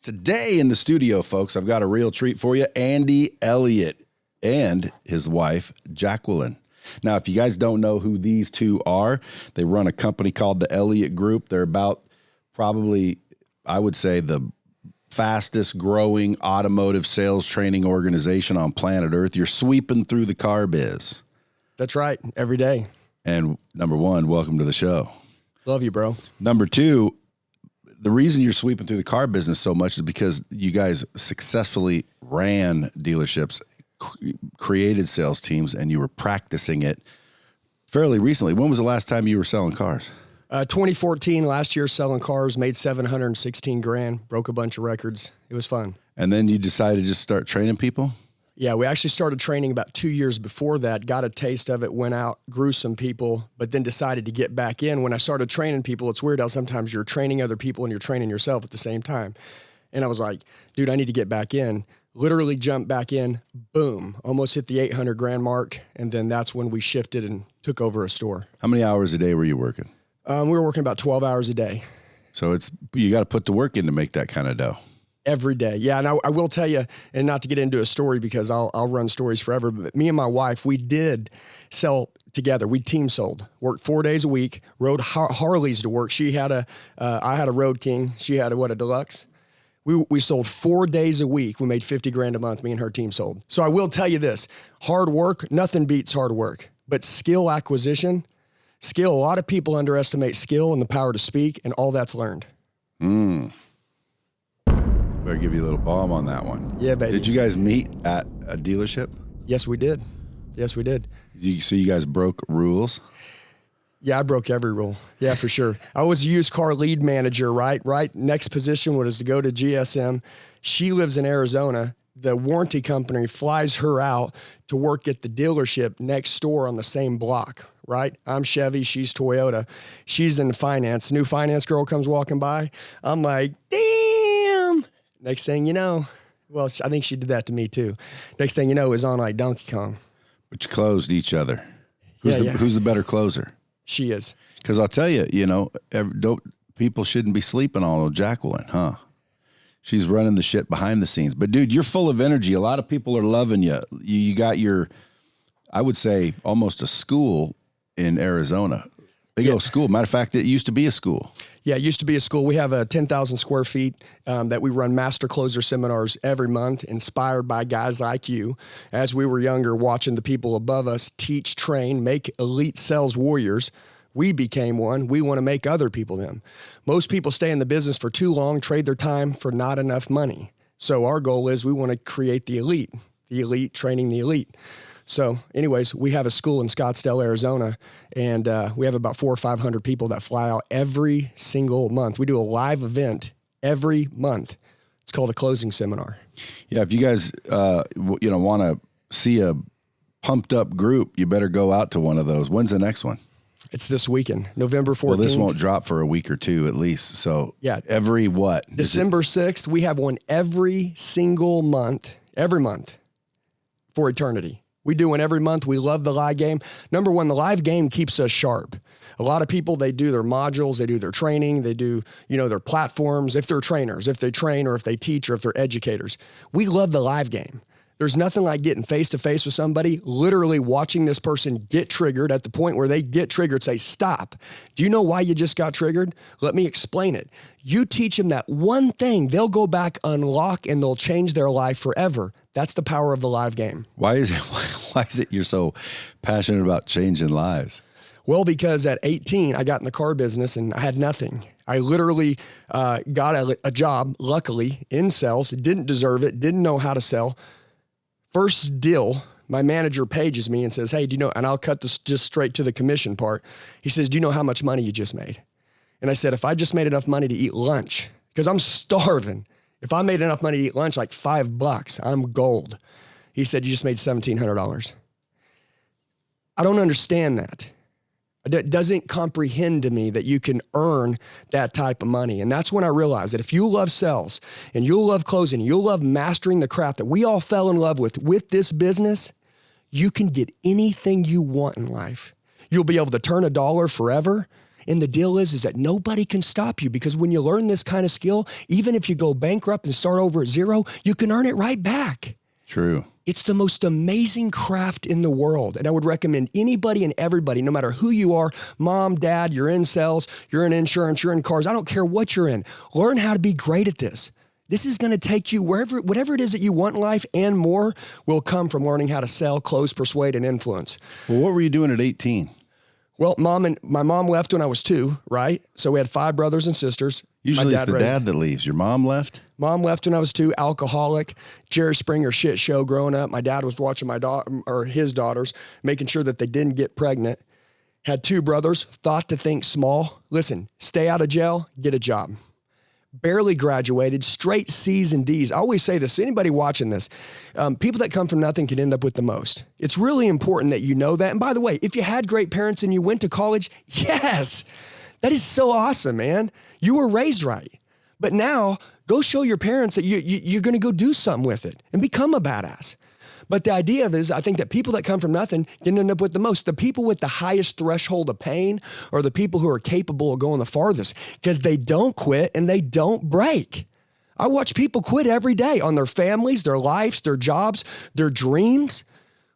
Today in the studio, folks, I've got a real treat for you. Andy Elliott and his wife, Jaqueline. Now, if you guys don't know who these two are, they run a company called the Elliott Group. They're about probably, I would say, the fastest growing automotive sales training organization on planet Earth. You're sweeping through the car biz. That's right. Every day. And number one, welcome to the show. Love you, bro. Number two, the reason you're sweeping through the car business so much is because you guys successfully ran dealerships, created sales teams, and you were practicing it fairly recently. When was the last time you were selling cars? 2014, last year, selling cars, made 716 grand, broke a bunch of records. It was fun. And then you decided to just start training people? Yeah, we actually started training about 2 years before that, got a taste of it, went out, grew some people, but then decided to get back in. When I started training people, it's weird how sometimes you're training other people and you're training yourself at the same time. And I was like, dude, I need to get back in. Literally jumped back in, boom, almost hit the 800 grand mark. And then that's when we shifted and took over a store. How many hours a day were you working? We were working about 12 hours a day. So you got to put the work in to make that kind of dough. Every day. Yeah. And I will tell you, and not to get into a story because I'll run stories forever, but me and my wife, we did sell together. We team sold, worked 4 days a week, rode Harleys to work. She had I had a Road King. She had a Deluxe. We sold 4 days a week. We made 50 grand a month. Me and her team sold. So I will tell you this, hard work, nothing beats hard work, but skill acquisition, a lot of people underestimate skill and the power to speak, and all that's learned. Better give you a little bomb on that one. Yeah, baby. Did you guys meet at a dealership? Yes, we did. So you guys broke rules? Yeah, I broke every rule. Yeah, for sure. I was a used car lead manager, right? Next position was to go to GSM. She lives in Arizona. The warranty company flies her out to work at the dealership next door on the same block, right? I'm Chevy, she's Toyota. She's in finance. New finance girl comes walking by. I'm like, damn. Next thing you know, well, I think she did that to me too. Next thing you know, it was on like Donkey Kong. But you closed each other. Who's the better closer? She is. Because I'll tell you, people shouldn't be sleeping on Jaqueline, huh? She's running the shit behind the scenes. But dude, you're full of energy. A lot of people are loving you. You got I would say, almost a school in Arizona. Big old school. Matter of fact, it used to be a school. Yeah, it used to be a school. We have 10,000 square feet that we run master closer seminars every month, inspired by guys like you. As we were younger, watching the people above us teach, train, make elite sales warriors, we became one. We want to make other people them. Most people stay in the business for too long, trade their time for not enough money. So our goal is we want to create the elite training the elite. So anyways, we have a school in Scottsdale, Arizona, and we have about 400 or 500 people that fly out every single month. We do a live event every month. It's called a closing seminar. Yeah, if you guys want to see a pumped up group, you better go out to one of those. When's the next one? It's this weekend, November 14th. Well, this won't drop for a week or two at least. So yeah, every what? December 6th, we have one every single month, for eternity. We do one every month. We love the live game. Number one, the live game keeps us sharp. A lot of people, they do their modules, they do their training, they do, their platforms, if they're trainers, if they train or if they teach or if they're educators. We love the live game. There's nothing like getting face-to-face with somebody, literally watching this person get triggered at the point where they get triggered, say, stop. Do you know why you just got triggered? Let me explain it. You teach them that one thing, they'll go back, unlock, and they'll change their life forever. That's the power of the live game. Why is it you're so passionate about changing lives? Well, because at 18, I got in the car business and I had nothing. I literally got a job, luckily, in sales, didn't deserve it, didn't know how to sell. First deal, my manager pages me and says, hey, do you know, and I'll cut this just straight to the commission part. He says, do you know how much money you just made? And I said, if I just made enough money to eat lunch, because I'm starving. If I made enough money to eat lunch, like $5, I'm gold. He said, you just made $1,700. I don't understand that. It doesn't comprehend to me that you can earn that type of money. And that's when I realized that if you love sales and you'll love closing, you'll love mastering the craft that we all fell in love with this business, you can get anything you want in life. You'll be able to turn a dollar forever And the deal is that nobody can stop you, because when you learn this kind of skill, even if you go bankrupt and start over at zero, you can earn it right back. True. It's the most amazing craft in the world. And I would recommend anybody and everybody, no matter who you are, mom, dad, you're in sales, you're in insurance, you're in cars, I don't care what you're in, learn how to be great at this. This is going to take you whatever it is that you want in life, and more will come from learning how to sell, close, persuade, and influence. Well, what were you doing at 18? Well, my mom left when I was 2, right? So we had 5 brothers and sisters. Usually it's the dad that leaves. Your mom left? Mom left when I was 2, alcoholic, Jerry Springer shit show growing up. My dad was watching his daughters, making sure that they didn't get pregnant. Had 2 brothers, thought to think small. Listen, stay out of jail, get a job. Barely graduated, straight C's and D's. I always say this, anybody watching this, people that come from nothing can end up with the most. It's really important that you know that. And by the way, if you had great parents and you went to college, yes, that is so awesome, man. You were raised right. But now go show your parents that you're going to go do something with it and become a badass. But the idea of it is, I think that people that come from nothing can end up with the most. The people with the highest threshold of pain are the people who are capable of going the farthest, because they don't quit and they don't break. I watch people quit every day on their families, their lives, their jobs, their dreams.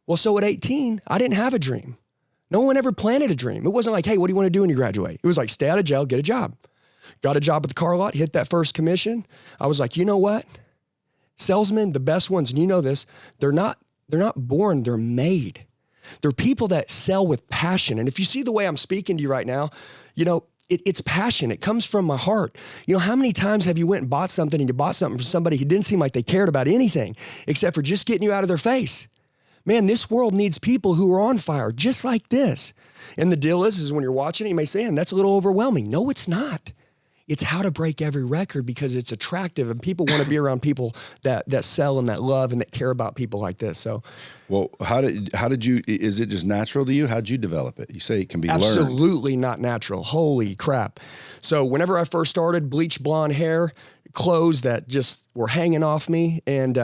Well, so at 18, I didn't have a dream. No one ever planted a dream. It wasn't like, hey, what do you want to do when you graduate? It was like, stay out of jail, get a job. Got a job at the car lot, hit that first commission. I was like, you know what? Salesmen, the best ones, and you know this, they're not born, they're made. They're people that sell with passion. And if you see the way I'm speaking to you right now, you know, it's passion. It comes from my heart. You know, how many times have you went and bought something, and you bought something from somebody who didn't seem like they cared about anything except for just getting you out of their face? Man, this world needs people who are on fire just like this. And the deal is when you're watching it, you may say, man, that's a little overwhelming. No, it's not. It's how to break every record, because it's attractive and people want to be around people that sell and that love and that care about people like this. So, well, how did you, is it just natural to you? How'd you develop it? You say it can be learned. Absolutely not natural. Holy crap. So whenever I first started, bleached blonde hair, clothes that just were hanging off me. And,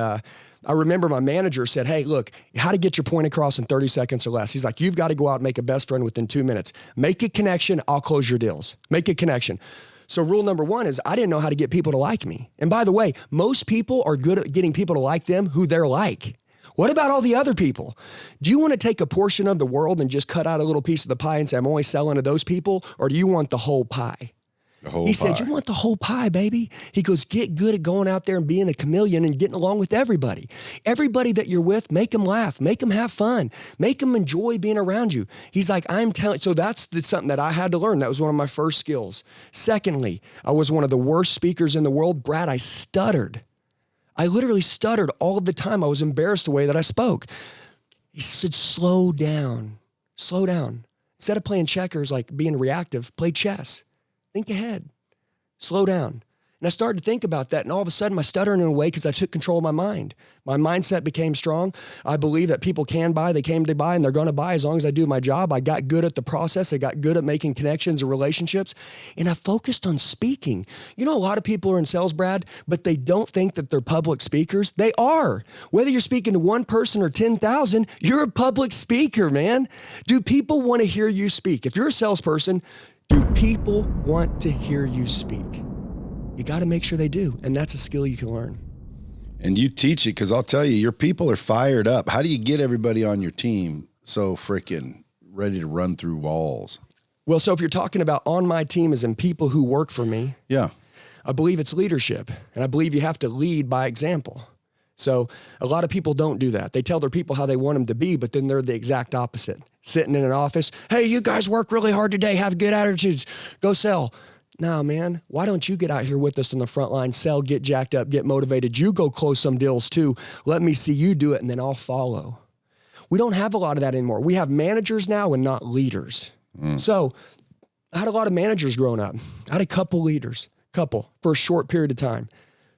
I remember my manager said, hey, look, how to get your point across in 30 seconds or less. He's like, you've got to go out and make a best friend within 2 minutes. Make a connection. I'll close your deals. Make a connection. So rule number 1 is I didn't know how to get people to like me. And by the way, most people are good at getting people to like them who they're like. What about all the other people? Do you want to take a portion of the world and just cut out a little piece of the pie and say, I'm only selling to those people? Or do you want the whole pie? He said, you want the whole pie, baby. He goes, get good at going out there and being a chameleon and getting along with everybody. Everybody that you're with, make them laugh, make them have fun, make them enjoy being around you. He's like, I'm telling, so that's something that I had to learn. That was one of my first skills. Secondly, I was one of the worst speakers in the world. Brad, I stuttered. I literally stuttered all of the time. I was embarrassed the way that I spoke. He said, slow down, slow down. Instead of playing checkers, like being reactive, play chess. Think ahead, slow down. And I started to think about that, and all of a sudden my stuttering went away because I took control of my mind. My mindset became strong. I believe that people can buy, they came to buy, and they're going to buy as long as I do my job. I got good at the process. I got good at making connections and relationships, and I focused on speaking. You know, a lot of people are in sales, Brad, but they don't think that they're public speakers. They are. Whether you're speaking to one person or 10,000, you're a public speaker, man. Do people want to hear you speak? If you're a salesperson, do people want to hear you speak? You got to make sure they do. And that's a skill you can learn. And you teach it, because I'll tell you, your people are fired up. How do you get everybody on your team so freaking ready to run through walls? Well, so if you're talking about on my team as in people who work for me, yeah, I believe it's leadership. And I believe you have to lead by example. So a lot of people don't do that. They tell their people how they want them to be, but then they're the exact opposite. Sitting in an office, hey, you guys work really hard today, have good attitudes, go sell. No, man, why don't you get out here with us on the front line, sell, get jacked up, get motivated. You go close some deals too. Let me see you do it, and then I'll follow. We don't have a lot of that anymore. We have managers now and not leaders. So I had a lot of managers growing up. I had a couple leaders, for a short period of time.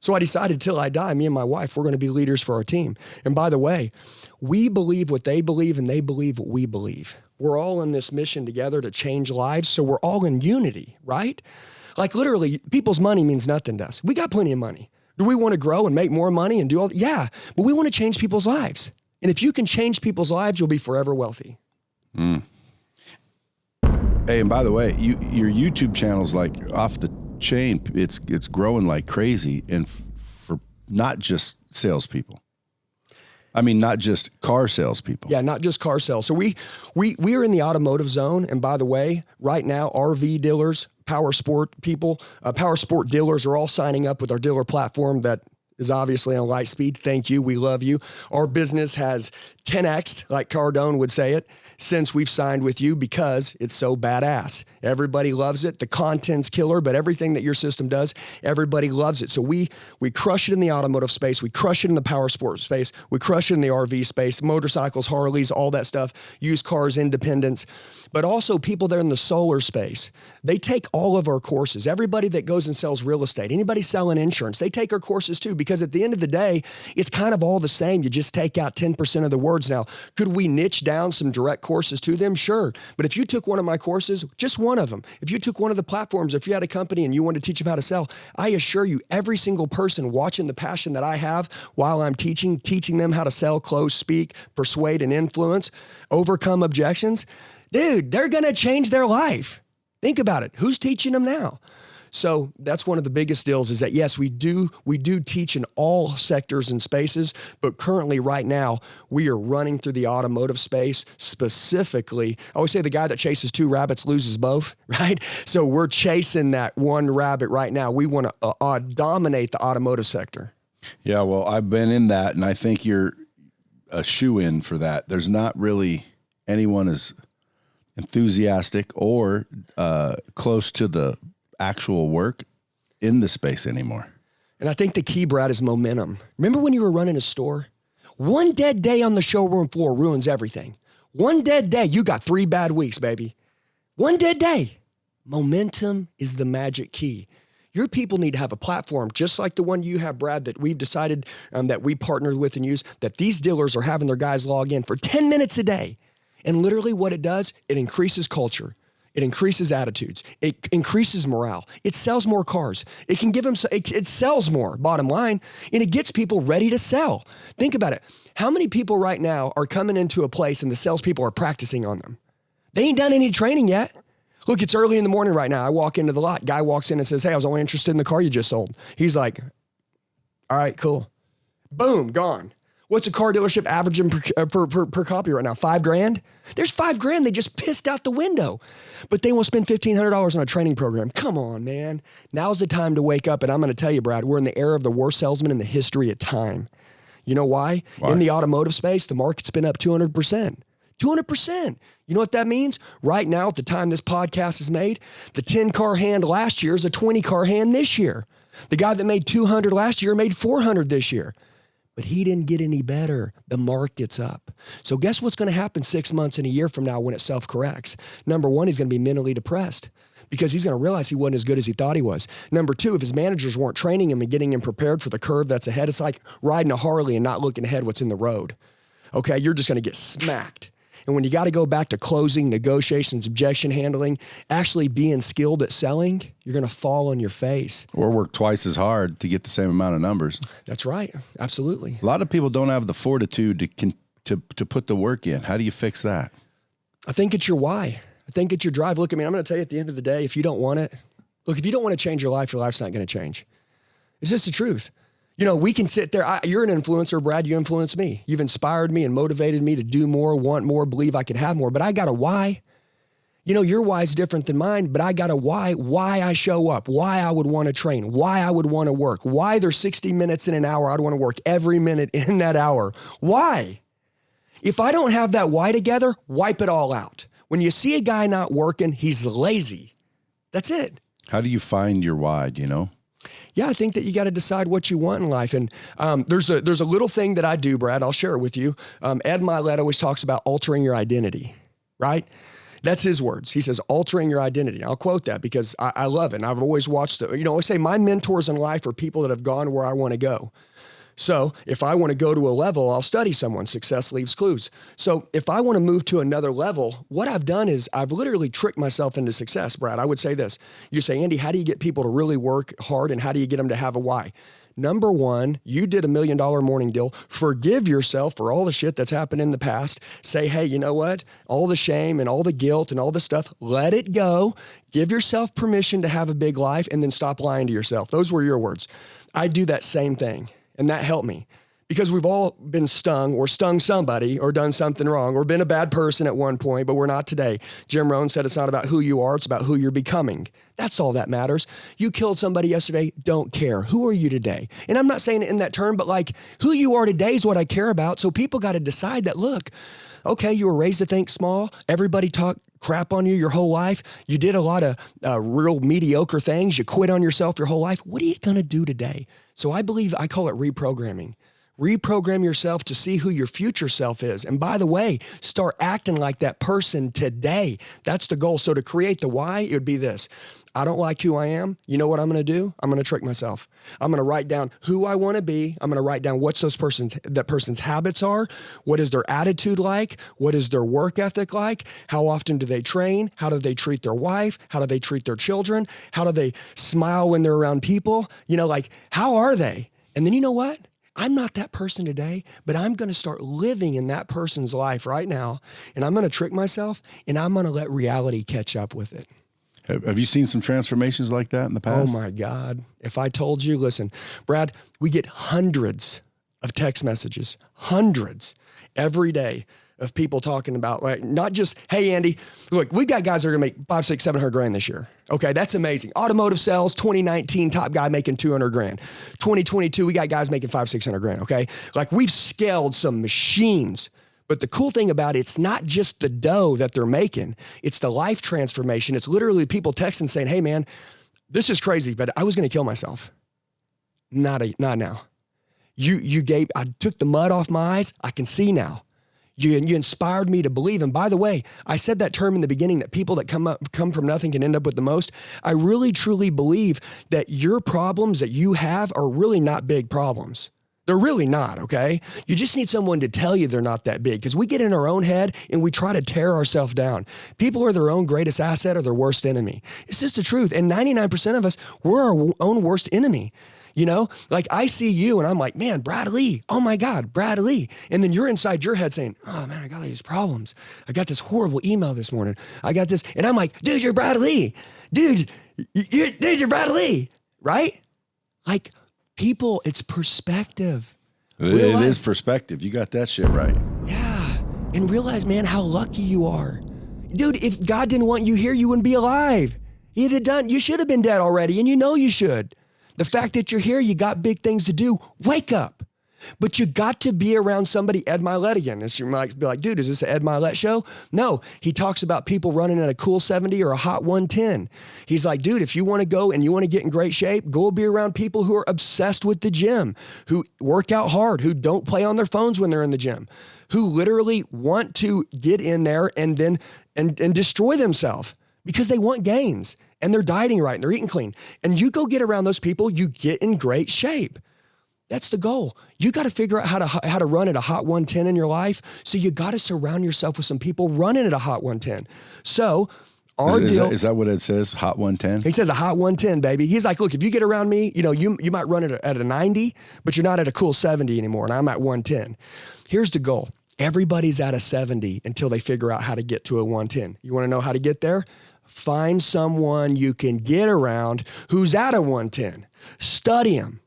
So I decided till I die, me and my wife, we're going to be leaders for our team. And by the way, we believe what they believe and they believe what we believe. We're all in this mission together to change lives. So we're all in unity, right? Like literally, people's money means nothing to us. We got plenty of money. Do we want to grow and make more money and do all that? Yeah, but we want to change people's lives. And if you can change people's lives, you'll be forever wealthy. Hey, and by the way, your YouTube channel's like off the chain. It's growing like crazy, and for not just salespeople. I mean, not just car salespeople. Yeah, not just car sales. So we are in the automotive zone. And by the way, right now, RV dealers, power sport people, power sport dealers are all signing up with our dealer platform that is obviously on Lightspeed. Thank you. We love you. Our business has 10x, like Cardone would say it, since we've signed with you because it's so badass. Everybody loves it. The content's killer, but everything that your system does, everybody loves it. So we crush it in the automotive space. We crush it in the power sport space. We crush it in the RV space, motorcycles, Harleys, all that stuff, used cars, independents, but also people there in the solar space. They take all of our courses. Everybody that goes and sells real estate, anybody selling insurance, they take our courses too, because at the end of the day, it's kind of all the same. You just take out 10% of the words. Now, could we niche down some direct courses to them? Sure. But if you took one of my courses, just one of them, if you took one of the platforms, if you had a company and you wanted to teach them how to sell, I assure you, every single person watching the passion that I have while I'm teaching them how to sell, close, speak, persuade, and influence, overcome objections, dude, they're going to change their life. Think about it. Who's teaching them now? So that's one of the biggest deals is that, yes, we do teach in all sectors and spaces, but currently right now we are running through the automotive space specifically. I always say the guy that chases two rabbits loses both, right? So we're chasing that one rabbit right now. We want to dominate the automotive sector. Yeah, well, I've been in that, and I think you're a shoe-in for that. There's not really anyone as enthusiastic or close to the actual work in the space anymore. And I think the key, Brad, is momentum. Remember when you were running a store? One dead day on the showroom floor ruins everything. One dead day, you got 3 bad weeks, baby. One dead day. Momentum is the magic key. Your people need to have a platform just like the one you have, Brad, that we've decided that we partnered with and use, that these dealers are having their guys log in for 10 minutes a day. And literally what it does, it increases culture. It increases attitudes. It increases morale. It sells more cars. It can give them, it sells more, bottom line, and it gets people ready to sell. Think about it. How many people right now are coming into a place and the salespeople are practicing on them? They ain't done any training yet. Look, it's early in the morning right now. I walk into the lot. Guy walks in and says, "Hey, I was only interested in the car you just sold." He's like, "All right, cool." Boom, gone. What's a car dealership averaging per copy right now? $5,000? There's $5,000 they just pissed out the window. But they will spend $1,500 on a training program. Come on, man. Now's the time to wake up. And I'm going to tell you, Brad, we're in the era of the worst salesman in the history of time. You know why? In the automotive space, the market's been up 200%. 200%. You know what that means? Right now, at the time this podcast is made, the 10-car hand last year is a 20-car hand this year. The guy that made 200 last year made 400 this year. But he didn't get any better. The market's up. So guess what's going to happen 6 months and a year from now when it self-corrects? Number one, he's going to be mentally depressed because he's going to realize he wasn't as good as he thought he was. Number two, if his managers weren't training him and getting him prepared for the curve that's ahead, it's like riding a Harley and not looking ahead what's in the road. Okay, you're just going to get smacked. And when you got to go back to closing, negotiations, objection handling, actually being skilled at selling, you're going to fall on your face. Or work twice as hard to get the same amount of numbers. That's right. Absolutely. A lot of people don't have the fortitude to put the work in. How do you fix that? I think it's your why. I think it's your drive. Look, I mean, I'm going to tell you at the end of the day, if you don't want it, look, if you don't want to change your life's not going to change. It's just the truth. You know, we can sit there. You're an influencer, Brad. You influence me. You've inspired me and motivated me to do more, want more, believe I could have more. But I got a why. You know, your why is different than mine, but I got a why I show up, why I would want to train, why I would want to work, why there's 60 minutes in an hour. I'd want to work every minute in that hour. Why? If I don't have that why together, wipe it all out. When you see a guy not working, he's lazy. That's it. How do you find your why, do you know? Yeah, I think that you got to decide what you want in life. And there's a little thing that I do, Brad. I'll share it with you. Ed Mylett always talks about altering your identity, right? That's his words. He says, altering your identity. I'll quote that because I love it. And I've always watched it. You know, I say my mentors in life are people that have gone where I want to go. So if I want to go to a level, I'll study someone. Success leaves clues. So if I want to move to another level, what I've done is I've literally tricked myself into success, Brad. I would say this. You say, Andy, how do you get people to really work hard and how do you get them to have a why? Number one, you did $1 million morning deal. Forgive yourself for all the shit that's happened in the past. Say, hey, you know what? All the shame and all the guilt and all the stuff, let it go. Give yourself permission to have a big life and then stop lying to yourself. Those were your words. I do that same thing. And that helped me because we've all been stung or stung somebody or done something wrong or been a bad person at one point, but we're not today. Jim Rohn said it's not about who you are, it's about who you're becoming. That's all that matters. You killed somebody yesterday, don't care. Who are you today? And I'm not saying it in that term, but like who you are today is what I care about. So people got to decide that, look, okay, you were raised to think small. Everybody talked crap on you your whole life. You did a lot of real mediocre things. You quit on yourself your whole life. What are you going to do today? So I call it reprogramming. Reprogram yourself to see who your future self is. And by the way, start acting like that person today. That's the goal. So to create the why, it would be this. I don't like who I am. You know what I'm going to do? I'm going to trick myself. I'm going to write down who I want to be. I'm going to write down what's that person's habits are. What is their attitude like? What is their work ethic like? How often do they train? How do they treat their wife? How do they treat their children? How do they smile when they're around people? You know, like, how are they? And then you know what? I'm not that person today, but I'm going to start living in that person's life right now. And I'm going to trick myself and I'm going to let reality catch up with it. Have you seen some transformations like that in the past? Oh my God. If I told you, listen, Brad, we get hundreds of text messages, hundreds every day of people talking about, like, not just, hey, Andy, look, we got guys that are going to make 500, 600, 700 grand this year. Okay. That's amazing. Automotive sales, 2019, top guy making 200 grand. 2022, we got guys making 500, 600 grand. Okay. Like we've scaled some machines. But the cool thing about it, it's not just the dough that they're making. It's the life transformation. It's literally people texting saying, hey man, this is crazy, but I was going to kill myself. Not now. I took the mud off my eyes. I can see now. You inspired me to believe. And by the way, I said that term in the beginning that people that come from nothing can end up with the most. I really, truly believe that your problems that you have are really not big problems. They're really not, okay? You just need someone to tell you they're not that big because we get in our own head and we try to tear ourselves down. People are their own greatest asset or their worst enemy. It's just the truth. And 99% of us, we're our own worst enemy. You know, like I see you and I'm like, man, Bradley, oh my God, Bradley. And then you're inside your head saying, oh man, I got these problems. I got this horrible email this morning. I got this. And I'm like, dude, you're Bradley. Dude, you're Bradley, right? Like, people, it's perspective. It is perspective. You got that shit right. Yeah. And realize, man, how lucky you are. Dude, if God didn't want you here, you wouldn't be alive. You should have been dead already, and you know you should. The fact that you're here, you got big things to do. Wake up. But you got to be around somebody, Ed Mylett again. And you might be like, dude, is this an Ed Mylett show? No, he talks about people running at a cool 70 or a hot 110. He's like, dude, if you want to go and you want to get in great shape, go be around people who are obsessed with the gym, who work out hard, who don't play on their phones when they're in the gym, who literally want to get in there and then and destroy themselves because they want gains and they're dieting right and they're eating clean. And you go get around those people, you get in great shape. That's the goal. You got to figure out how to run at a hot 110 in your life. So you got to surround yourself with some people running at a hot 110. So is that what it says? Hot 110? He says a hot 110, baby. He's like, look, if you get around me, you know, you might run at a 90, but you're not at a cool 70 anymore. And I'm at 110. Here's the goal. Everybody's at a 70 until they figure out how to get to a 110. You want to know how to get there? Find someone you can get around who's at a 110. Study them.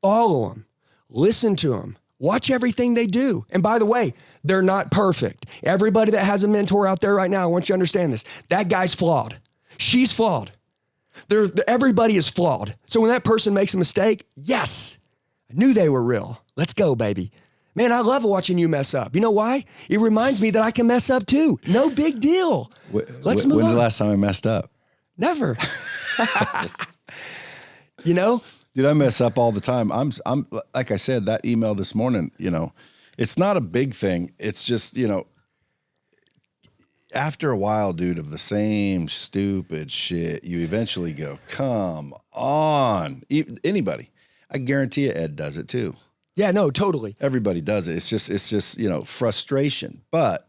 Follow them, listen to them, watch everything they do. And by the way, they're not perfect. Everybody that has a mentor out there right now, I want you to understand this. That guy's flawed. She's flawed. Everybody is flawed. So when that person makes a mistake, yes, I knew they were real. Let's go, baby. Man, I love watching you mess up. You know why? It reminds me that I can mess up too. No big deal. Let's move on. When's the last time I messed up? Never. You know? Dude, I mess up all the time. I'm like I said, that email this morning, you know, it's not a big thing. It's just, you know, after a while, dude, of the same stupid shit, you eventually go, come on. Anybody. I guarantee you Ed does it too. Yeah, no, totally. Everybody does it. It's just, frustration. But,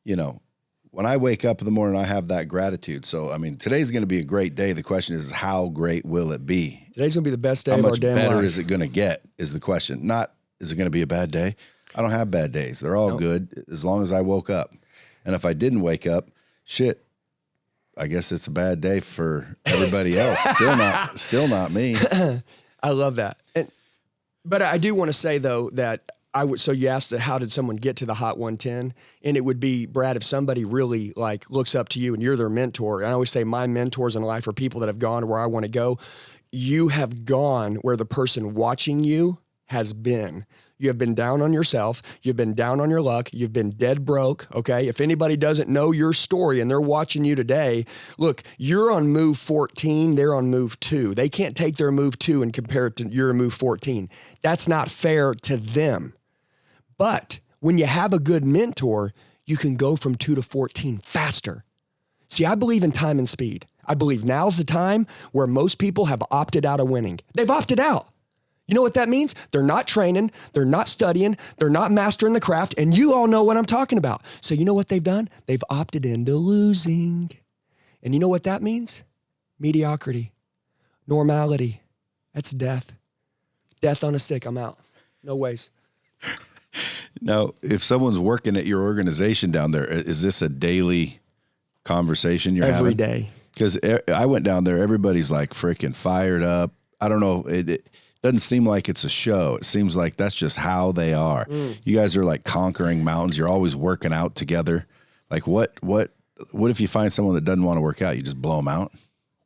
when I wake up in the morning, I have that gratitude. So, I mean, today's going to be a great day. The question is, how great will it be? Today's going to be the best day of our damn life. How much better is it going to get is the question. Not, is it going to be a bad day? I don't have bad days. They're all good as long as I woke up. And if I didn't wake up, shit, I guess it's a bad day for everybody else. Still not me. I love that. But I do want to say though that so you asked how did someone get to the Hot 110? And it would be, Brad, if somebody really like looks up to you and you're their mentor. And I always say my mentors in life are people that have gone to where I want to go. You have gone where the person watching you has been. You have been down on yourself. You've been down on your luck. You've been dead broke, okay? If anybody doesn't know your story and they're watching you today, look, you're on move 14, they're on move 2. They can't take their move 2 and compare it to your move 14. That's not fair to them. But when you have a good mentor, you can go from 2 to 14 faster. See, I believe in time and speed. I believe now's the time where most people have opted out of winning. They've opted out. You know what that means? They're not training, they're not studying, they're not mastering the craft, and you all know what I'm talking about. So you know what they've done? They've opted into losing. And you know what that means? Mediocrity, normality. That's death. Death on a stick, I'm out. No ways. Now, if someone's working at your organization down there, is this a daily conversation you're having? Every day. Because I went down there, everybody's like freaking fired up. I don't know, it doesn't seem like it's a show. It seems like that's just how they are. You guys are like conquering mountains. You're always working out together. Like what if you find someone that doesn't want to work out? You just blow them out?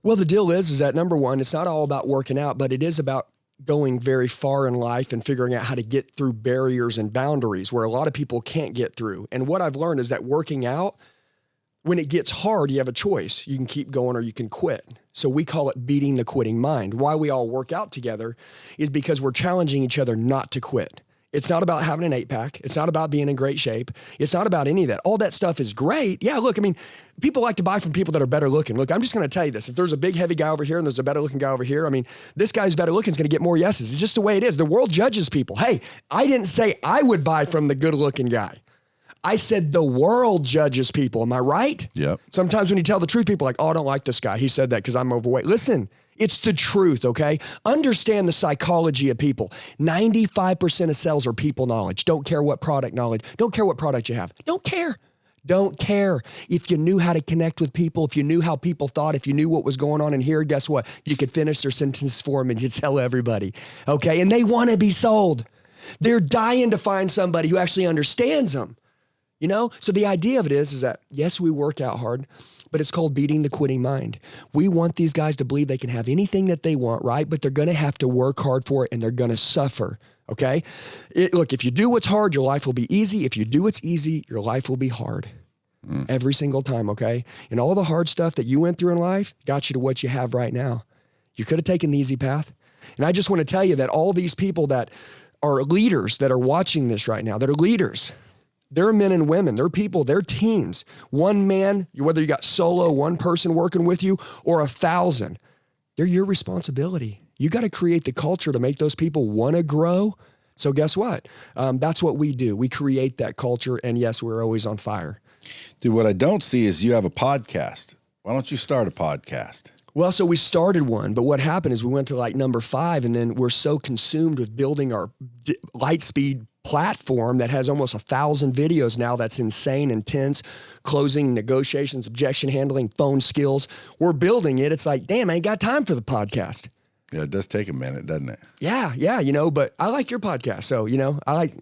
Well, the deal is that number one, it's not all about working out, but it is about going very far in life and figuring out how to get through barriers and boundaries where a lot of people can't get through. And what I've learned is that working out, when it gets hard, you have a choice. You can keep going or you can quit. So we call it beating the quitting mind. Why we all work out together is because we're challenging each other not to quit. It's not about having an 8-pack. It's not about being in great shape. It's not about any of that. All that stuff is great. Yeah, look, I mean, people like to buy from people that are better looking. Look, I'm just going to tell you this. If there's a big, heavy guy over here and there's a better looking guy over here, I mean, this guy's better looking is going to get more yeses. It's just the way it is. The world judges people. Hey, I didn't say I would buy from the good looking guy. I said the world judges people. Am I right? Yep. Sometimes when you tell the truth, people are like, oh, I don't like this guy. He said that because I'm overweight. Listen, it's the truth, okay? Understand the psychology of people. 95% of sales are people knowledge. Don't care what product knowledge. Don't care what product you have. Don't care. Don't care. If you knew how to connect with people, if you knew how people thought, if you knew what was going on in here, guess what? You could finish their sentences for them and you'd tell everybody, okay? And they want to be sold. They're dying to find somebody who actually understands them. You know, so the idea of it is that, yes, we work out hard, but it's called beating the quitting mind. We want these guys to believe they can have anything that they want, right? But they're going to have to work hard for it and they're going to suffer, okay? Look, if you do what's hard, your life will be easy. If you do what's easy, your life will be hard every single time, okay? And all the hard stuff that you went through in life got you to what you have right now. You could have taken the easy path. And I just want to tell you that all these people that are leaders that are watching this right now, that are leaders, they're men and women, they're people, they're teams. One man, whether you got solo, one person working with you, or 1,000, they're your responsibility. You got to create the culture to make those people want to grow. So guess what? That's what we do. We create that culture, and yes, we're always on fire. Dude, what I don't see is you have a podcast. Why don't you start a podcast? Well, so we started one, but what happened is we went to like number 5, and then we're so consumed with building our Lightspeed platform that has almost 1,000 videos now. That's insane, intense, closing, negotiations, objection handling, phone skills. We're building it. It's like, damn, I ain't got time for the podcast. Yeah, it does take a minute, doesn't it? Yeah, but I like your podcast. So,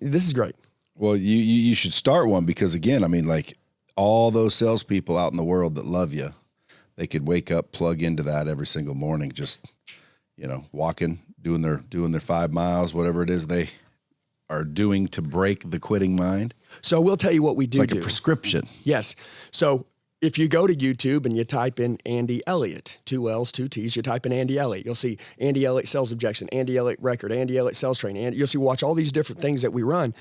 this is great. Well, you should start one because, again, I mean, like all those salespeople out in the world that love you, they could wake up, plug into that every single morning, just, walking, doing their 5 miles, whatever it is they are doing to break the quitting mind. So we'll tell you what we do. It's like a prescription. Yes. So if you go to YouTube and you type in Andy Elliott, 2 L's, 2 T's, you type in Andy Elliott, you'll see Andy Elliott Sales Objection, Andy Elliott Record, Andy Elliott Sales Training, and you'll watch all these different things that we run.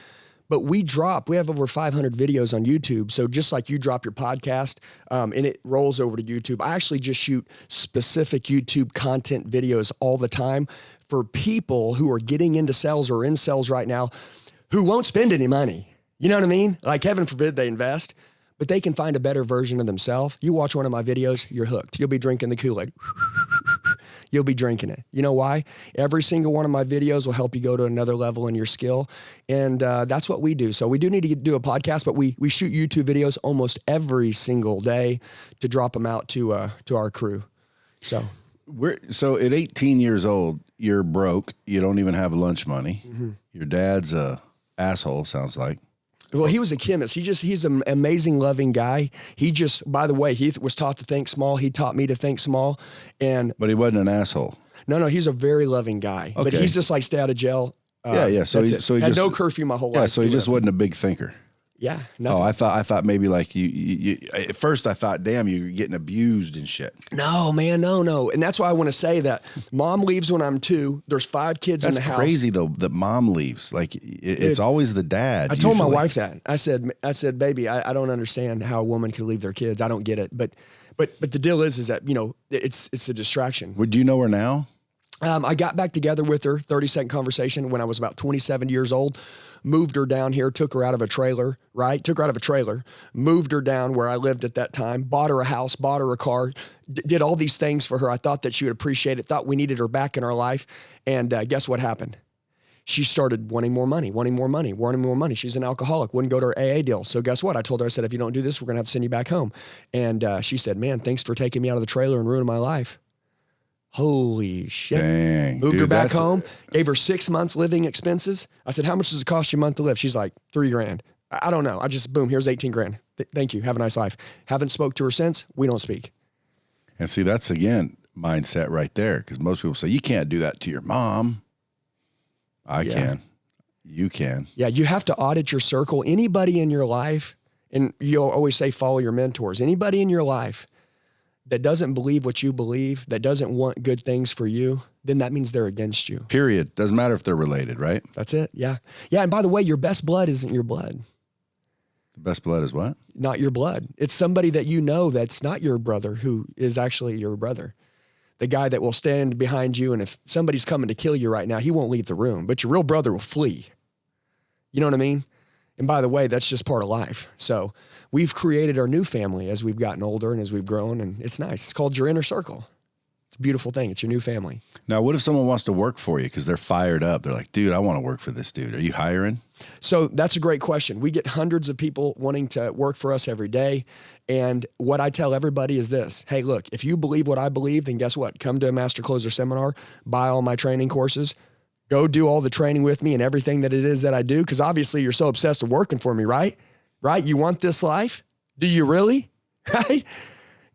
But we have over 500 videos on YouTube. So just like you drop your podcast and it rolls over to YouTube, I actually just shoot specific YouTube content videos all the time for people who are getting into sales or in sales right now who won't spend any money. You know what I mean? Like, heaven forbid they invest, but they can find a better version of themselves. You watch one of my videos, you're hooked. You'll be drinking the Kool-Aid. You'll be drinking it. You know why? Every single one of my videos will help you go to another level in your skill. And that's what we do. So we do need to do a podcast, but we shoot YouTube videos almost every single day to drop them out to our crew. So at 18 years old, you're broke. You don't even have lunch money. Mm-hmm. Your dad's a asshole, sounds like. Well, he was a chemist. He's an amazing, loving guy. By the way, he was taught to think small. He taught me to think small. But he wasn't an asshole. No, he's a very loving guy. Okay. But he's just like stay out of jail. Yeah. So he had no curfew my whole life. Yeah, so he just wasn't a big thinker. Yeah. Nothing. Oh, I thought maybe like you at first I thought, damn, you're getting abused and shit. No, man, no. And that's why I want to say that mom leaves when I'm 2. There's 5 kids in the house. That's crazy though, that mom leaves. Like it's always the dad. I told my wife that. I said, baby, I don't understand how a woman can leave their kids. I don't get it. But the deal is that, it's a distraction. Would you know her now? I got back together with her, 30-second conversation when I was about 27 years old. Moved her down here, took her out of a trailer, right? Took her out of a trailer, moved her down where I lived at that time, bought her a house, bought her a car, did all these things for her. I thought that she would appreciate it, thought we needed her back in our life. And guess what happened? She started wanting more money. She's an alcoholic, wouldn't go to her AA deal. So guess what? I told her, I said, if you don't do this, we're going to have to send you back home. And she said, man, thanks for taking me out of the trailer and ruining my life. Holy shit. Dang, moved her back home, gave her 6 months living expenses. I said, how much does it cost you a month to live? She's like, $3,000. I don't know. I just, boom, here's 18 grand. Thank you. Have a nice life. Haven't spoke to her since. We don't speak. And see, that's again, mindset right there. Cause most people say, you can't do that to your mom. I can. You can. Yeah. You have to audit your circle. Anybody in your life, and you'll always say, follow your mentors. Anybody in your life that doesn't believe what you believe, that doesn't want good things for you, then that means they're against you. Period. Doesn't matter if they're related, right? That's it. Yeah. Yeah. And by the way, your best blood isn't your blood. The best blood is what? Not your blood. It's somebody that you know that's not your brother who is actually your brother. The guy that will stand behind you, and if somebody's coming to kill you right now, he won't leave the room, but your real brother will flee. You know what I mean? And by the way, that's just part of life. So we've created our new family as we've gotten older and as we've grown, and it's nice. It's called your inner circle. It's a beautiful thing. It's your new family. Now, what if someone wants to work for you because they're fired up? They're like, dude, I want to work for this dude. Are you hiring? So that's a great question. We get hundreds of people wanting to work for us every day. And what I tell everybody is this. Hey, look, if you believe what I believe, then guess what? Come to a Master Closer seminar, buy all my training courses, go do all the training with me and everything that it is that I do. Because obviously you're so obsessed with working for me, right? Right? You want this life? Do you really? Right?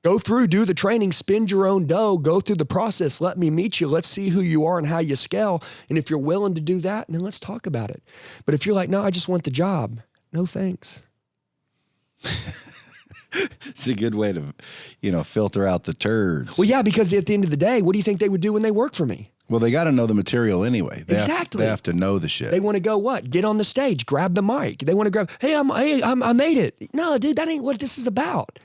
Go through, do the training, spend your own dough, go through the process. Let me meet you. Let's see who you are and how you scale. And if you're willing to do that, then let's talk about it. But if you're like, no, I just want the job. No, thanks. It's a good way to, filter out the turds. Well, yeah, because at the end of the day, what do you think they would do when they work for me? Well, they got to know the material anyway. Exactly. They have to know the shit. They want to go what? Get on the stage, grab the mic. They want to grab, I made it. No, dude, that ain't what this is about.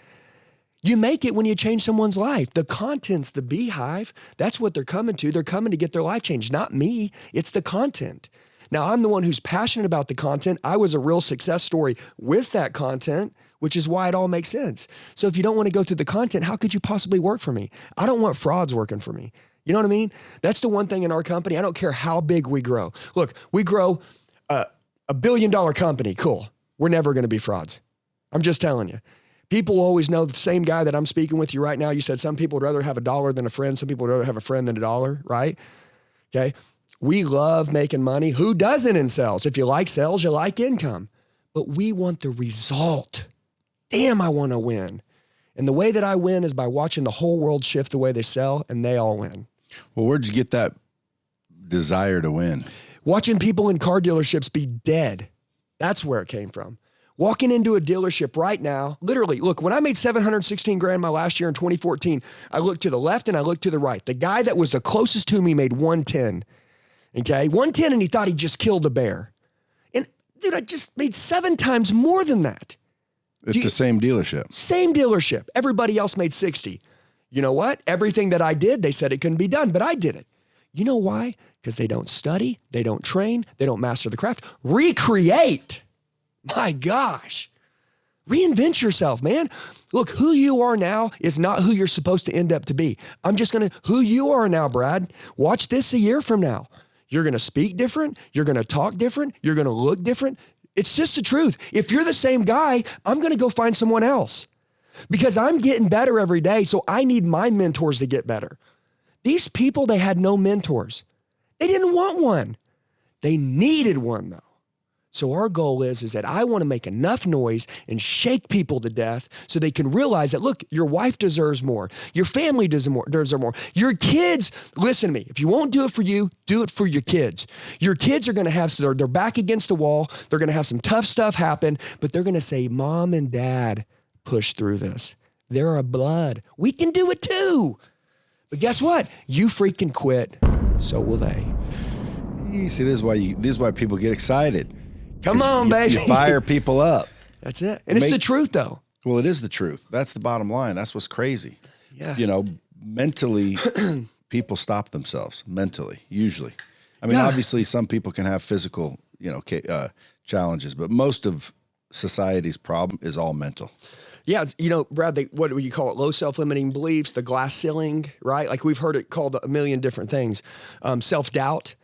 You make it when you change someone's life. The content's the beehive. That's what they're coming to. They're coming to get their life changed, not me. It's the content. Now, I'm the one who's passionate about the content. I was a real success story with that content, which is why it all makes sense. So if you don't want to go through the content, how could you possibly work for me? I don't want frauds working for me. You know what I mean? That's the one thing in our company. I don't care how big we grow. Look, we grow a $1 billion company. Cool. We're never going to be frauds. I'm just telling you. People always know the same guy that I'm speaking with you right now. You said some people would rather have a dollar than a friend. Some people would rather have a friend than a dollar, right? Okay. We love making money. Who doesn't in sales? If you like sales, you like income. But we want the result. Damn, I want to win. And the way that I win is by watching the whole world shift the way they sell, and they all win. Well, where'd you get that desire to win? Watching people in car dealerships be dead. That's where it came from. Walking into a dealership right now, literally, look, when I made $716,000 my last year in 2014, I looked to the left and I looked to the right. The guy that was the closest to me made 110. Okay, 110, and he thought he just killed a bear. And dude, I just made 7 times more than that. It's the same dealership. Same dealership. Everybody else made 60. You know what? Everything that I did, they said it couldn't be done, but I did it. You know why? Because they don't study, they don't train, they don't master the craft. Recreate. My gosh. Reinvent yourself, man. Look, who you are now is not who you're supposed to end up to be. Who you are now, Brad, watch this a year from now. You're going to speak different. You're going to talk different. You're going to look different. It's just the truth. If you're the same guy, I'm going to go find someone else because I'm getting better every day. So I need my mentors to get better. These people, they had no mentors. They didn't want one. They needed one though. So our goal is that I want to make enough noise and shake people to death so they can realize that, look, your wife deserves more. Your family deserves more. Your kids, listen to me. If you won't do it for you, do it for your kids. Your kids are going to have, they're back against the wall. They're going to have some tough stuff happen, but they're going to say, Mom and Dad pushed through this. They're our blood. We can do it too. But guess what? You freaking quit. So will they. You see, this is why people get excited. Come on, baby. You fire people up. That's it. And it's the truth, though. Well, it is the truth. That's the bottom line. That's what's crazy. Yeah. You know, mentally, people stop themselves mentally, usually. I mean, obviously, some people can have physical, challenges, but most of society's problem is all mental. Yeah, Brad, what do you call it? Low self-limiting beliefs, the glass ceiling, right? Like we've heard it called a million different things. Self-doubt.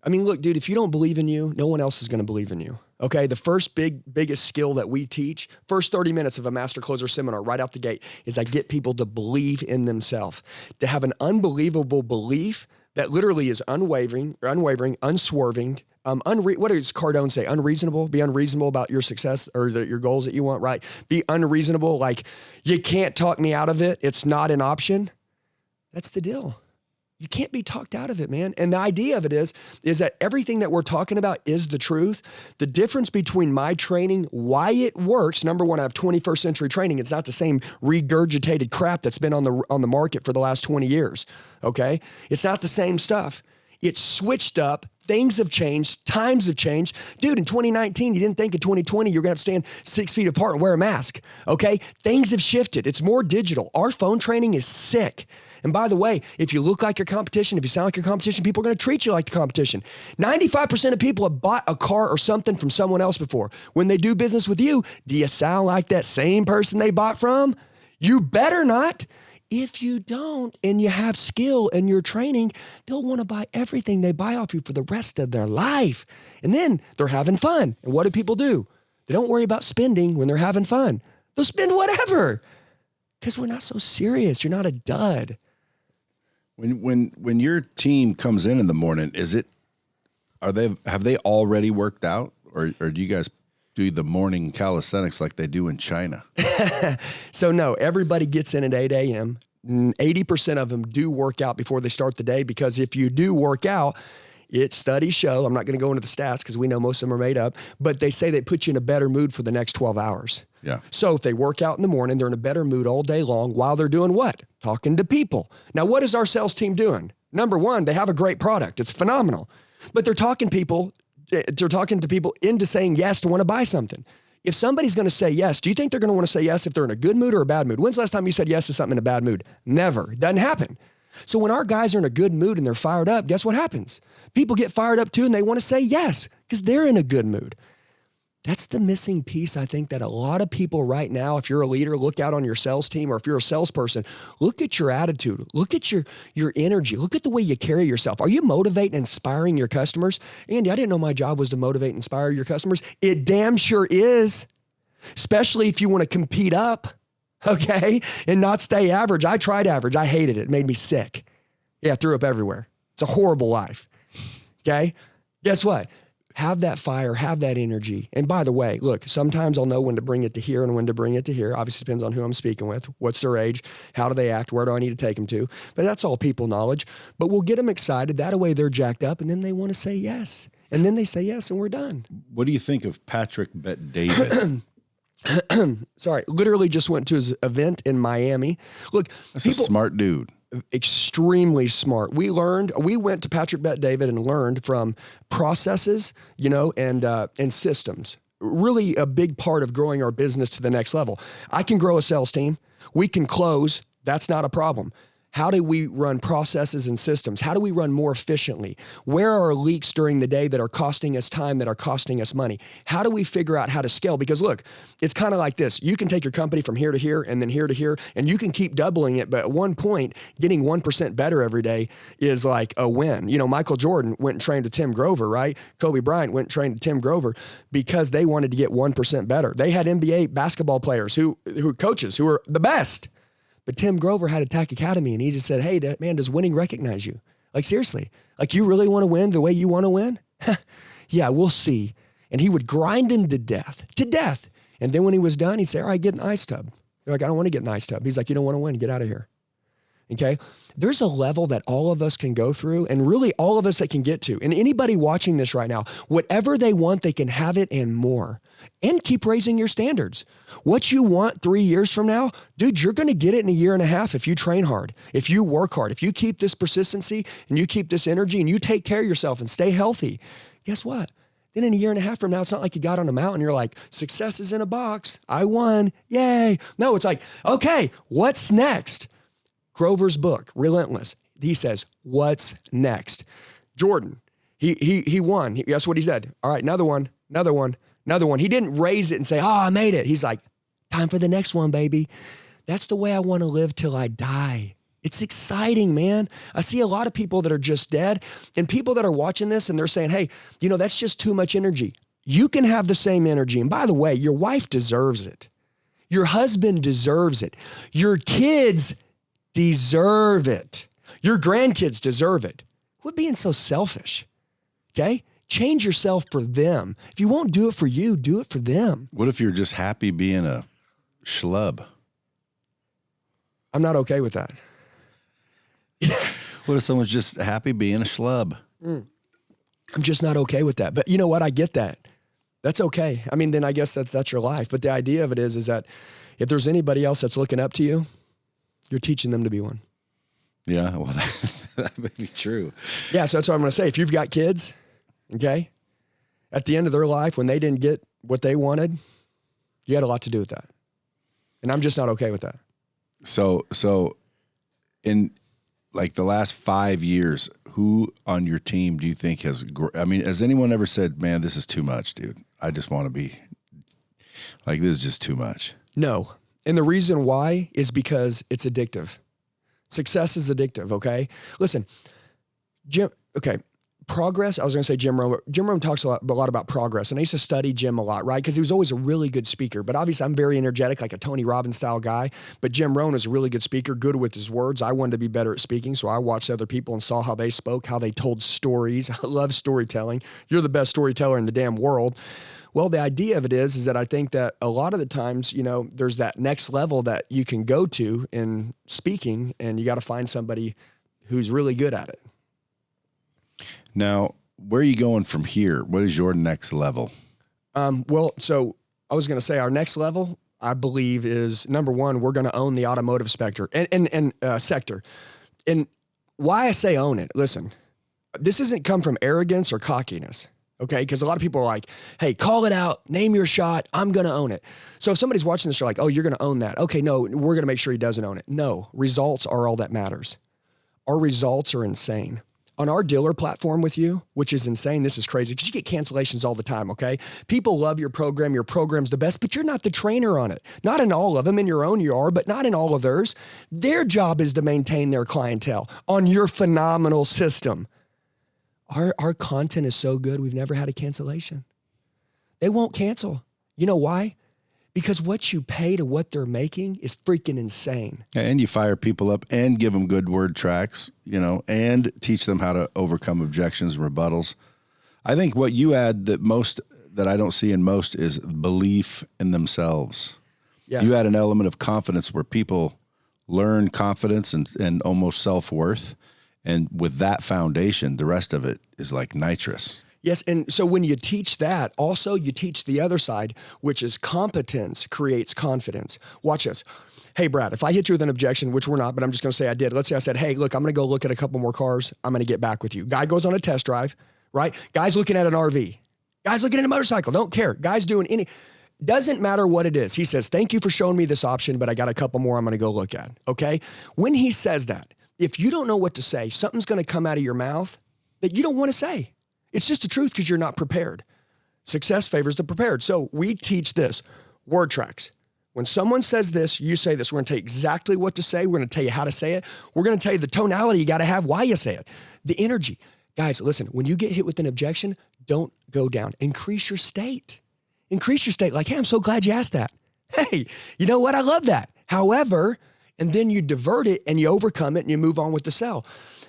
I mean, look, dude, if you don't believe in you, no one else is going to believe in you. Okay. The first biggest skill that we teach, first 30 minutes of a master closer seminar right out the gate is I get people to believe in themselves, to have an unbelievable belief that literally is unwavering, unswerving. What does Cardone say? Unreasonable. Be unreasonable about your success or your goals that you want, right? Be unreasonable. Like you can't talk me out of it. It's not an option. That's the deal. You can't be talked out of it, man. And the idea of it is that everything that we're talking about is the truth. The difference between my training, why it works. Number one, I have 21st century training. It's not the same regurgitated crap that's been on the market for the last 20 years. Okay. It's not the same stuff. It's switched up. Things have changed. Times have changed. Dude, in 2019, you didn't think in 2020 you're going to have to stand 6 feet apart and wear a mask. Okay. Things have shifted. It's more digital. Our phone training is sick. And by the way, if you look like your competition, if you sound like your competition, people are going to treat you like the competition. 95% of people have bought a car or something from someone else before. When they do business with you, do you sound like that same person they bought from? You better not. If you don't and you have skill in your training, they'll want to buy everything they buy off you for the rest of their life. And then they're having fun. And what do? They don't worry about spending when they're having fun. They'll spend whatever because we're not so serious. You're not a dud. When your team comes in the morning, have they already worked out, or do you guys do the morning calisthenics like they do in China? So no, everybody gets in at 8 a.m. 80% of them do work out before they start the day, because if you do work out, studies show, I'm not going to go into the stats because we know most of them are made up, but they say they put you in a better mood for the next 12 hours. Yeah. So if they work out in the morning, they're in a better mood all day long while they're doing what? Talking to people. Now, what is our sales team doing? Number one, they have a great product. It's phenomenal, but they're talking to people into saying yes to want to buy something. If somebody's going to say yes, do you think they're going to want to say yes if they're in a good mood or a bad mood? When's the last time you said yes to something in a bad mood? Never. It doesn't happen. So when our guys are in a good mood and they're fired up, guess what happens? People get fired up too, and they want to say yes because they're in a good mood. That's the missing piece, I think, that a lot of people right now, if you're a leader, look out on your sales team, or if you're a salesperson, look at your attitude, look at your energy, look at the way you carry yourself. Are you motivating and inspiring your customers? Andy, I didn't know my job was to motivate and inspire your customers. It damn sure is, especially if you want to compete up, okay, and not stay average. I tried average. I hated it. It made me sick. Yeah, I threw up everywhere. It's a horrible life, okay? Guess what? Have that fire, have that energy. And by the way, look, sometimes I'll know when to bring it to here and when to bring it to here. Obviously, depends on who I'm speaking with, what's their age, how do they act, where do I need to take them to. But that's all people knowledge. But we'll get them excited. That way they're jacked up, and then they want to say yes. And then they say yes, and we're done. What do you think of Patrick Bet-David? Sorry, literally just went to his event in Miami. Look, that's a smart dude. Extremely smart. We went to Patrick Bet-David and learned from processes, and systems. Really a big part of growing our business to the next level. I can grow a sales team. We can close. That's not a problem. How do we run processes and systems? How do we run more efficiently? Where are leaks during the day that are costing us time, that are costing us money? How do we figure out how to scale? Because look, it's kind of like this. You can take your company from here to here and then here to here, and you can keep doubling it. But at one point, getting 1% better every day is like a win. You know, Michael Jordan went and trained to Tim Grover, right? Kobe Bryant went and trained to Tim Grover because they wanted to get 1% better. They had NBA basketball players who coaches who were the best. But Tim Grover had Attack Academy, and he just said, hey, man, does winning recognize you? Like, seriously, like, you really want to win the way you want to win? Yeah, we'll see. And he would grind him to death. And then when he was done, he'd say, all right, get in the ice tub. They're like, I don't want to get in the ice tub. He's like, you don't want to win, get out of here. Okay? There's a level that all of us can go through, and really all of us that can get to. And anybody watching this right now, whatever they want, they can have it and more. And keep raising your standards. What you want 3 years from now, dude, you're going to get it in a year and a half if you train hard, if you work hard, if you keep this persistency and you keep this energy and you take care of yourself and stay healthy. Guess what? Then in a year and a half from now, it's not like you got on a mountain. You're like, success is in a box. I won. Yay. No, it's like, okay, what's next? Grover's book, Relentless. He says, what's next? Jordan, he won. Guess what he said? All right, another one. He didn't raise it and say, oh, I made it. He's like, time for the next one, baby. That's the way I want to live till I die. It's exciting, man. I see a lot of people that are just dead, and people that are watching this and they're saying, hey, you know, that's just too much energy. You can have the same energy. And by the way, your wife deserves it. Your husband deserves it. Your kids deserve it. Your grandkids deserve it. Quit being so selfish, okay? Change yourself for them. If you won't do it for you, do it for them. What if you're just happy being a schlub? I'm not okay with that. What if someone's just happy being a schlub? I'm just not okay with that. But you know what? I get that. That's okay. I mean, then I guess that's your life. But the idea of it is that if there's anybody else that's looking up to you, you're teaching them to be one. Yeah, well, that may be true. Yeah, so that's what I'm going to say. If you've got kids, okay, at the end of their life, when they didn't get what they wanted, you had a lot to do with that. And I'm just not okay with that. So in like the last 5 years, who on your team do you think has anyone ever said, man, this is too much, dude? I just want to be like, this is just too much. No. And the reason why is because it's addictive. Success is addictive, okay? Listen, progress, I was going to say Jim Rohn. Jim Rohn talks a lot about progress, and I used to study Jim a lot, right? Because he was always a really good speaker. But obviously, I'm very energetic, like a Tony Robbins style guy. But Jim Rohn is a really good speaker, good with his words. I wanted to be better at speaking, so I watched other people and saw how they spoke, how they told stories. I love storytelling. You're the best storyteller in the damn world. Well, the idea of it is that I think that a lot of the times, you know, there's that next level that you can go to in speaking, and you got to find somebody who's really good at it. Now, where are you going from here? What is your next level? Well, so I was going to say our next level, I believe, is number one, we're going to own the automotive sector and sector. And why I say own it, listen, this isn't come from arrogance or cockiness. Okay, because a lot of people are like, hey, call it out, name your shot, I'm going to own it. So if somebody's watching this, they're like, oh, you're going to own that. Okay, no, we're going to make sure he doesn't own it. No, results are all that matters. Our results are insane. On our dealer platform with you, which is insane, this is crazy, because you get cancellations all the time, okay? People love your program's the best, but you're not the trainer on it. Not in all of them. In your own you are, but not in all of theirs. Their job is to maintain their clientele on your phenomenal system. Our content is so good, we've never had a cancellation. They won't cancel. You know why? Because what you pay to what they're making is freaking insane. And you fire people up and give them good word tracks, you know, and teach them how to overcome objections and rebuttals. I think what you add that I don't see in most is belief in themselves. Yeah. You add an element of confidence where people learn confidence and almost self-worth. And with that foundation, the rest of it is like nitrous. Yes, and so when you teach that, also you teach the other side, which is competence creates confidence. Watch this. Hey, Brad, if I hit you with an objection, which we're not, but I'm just going to say I did. Let's say I said, hey, look, I'm going to go look at a couple more cars. I'm going to get back with you. Guy goes on a test drive, right? Guy's looking at an RV. Guy's looking at a motorcycle. Don't care. Guy's doing doesn't matter what it is. He says, thank you for showing me this option, but I got a couple more I'm going to go look at, okay? When he says that, if you don't know what to say, something's going to come out of your mouth that you don't want to say. It's just the truth because you're not prepared. Success favors the prepared. So we teach this, word tracks. When someone says this, you say this. We're going to tell you exactly what to say. We're going to tell you how to say it. We're going to tell you the tonality you got to have, why you say it, the energy. Guys, listen, when you get hit with an objection, don't go down. Increase your state. Increase your state. Like, hey, I'm so glad you asked that. Hey, you know what? I love that. However, and then you divert it and you overcome it and you move on with the sell.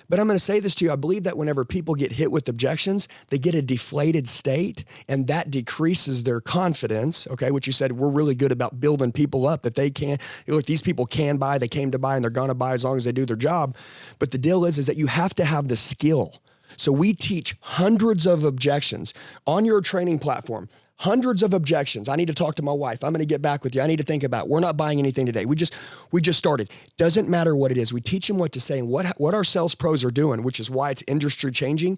But I'm going to say this to you. I believe that whenever people get hit with objections, they get a deflated state and that decreases their confidence. Okay. Which you said, we're really good about building people up that they can, look, these people can buy, they came to buy and they're going to buy as long as they do their job. But the deal is that you have to have the skill. So we teach hundreds of objections on your training platform. Hundreds of objections. I need to talk to my wife. I'm going to get back with you. I need to think about it. We're not buying anything today. We just started. Doesn't matter what it is. We teach them what to say and what our sales pros are doing, which is why it's industry changing,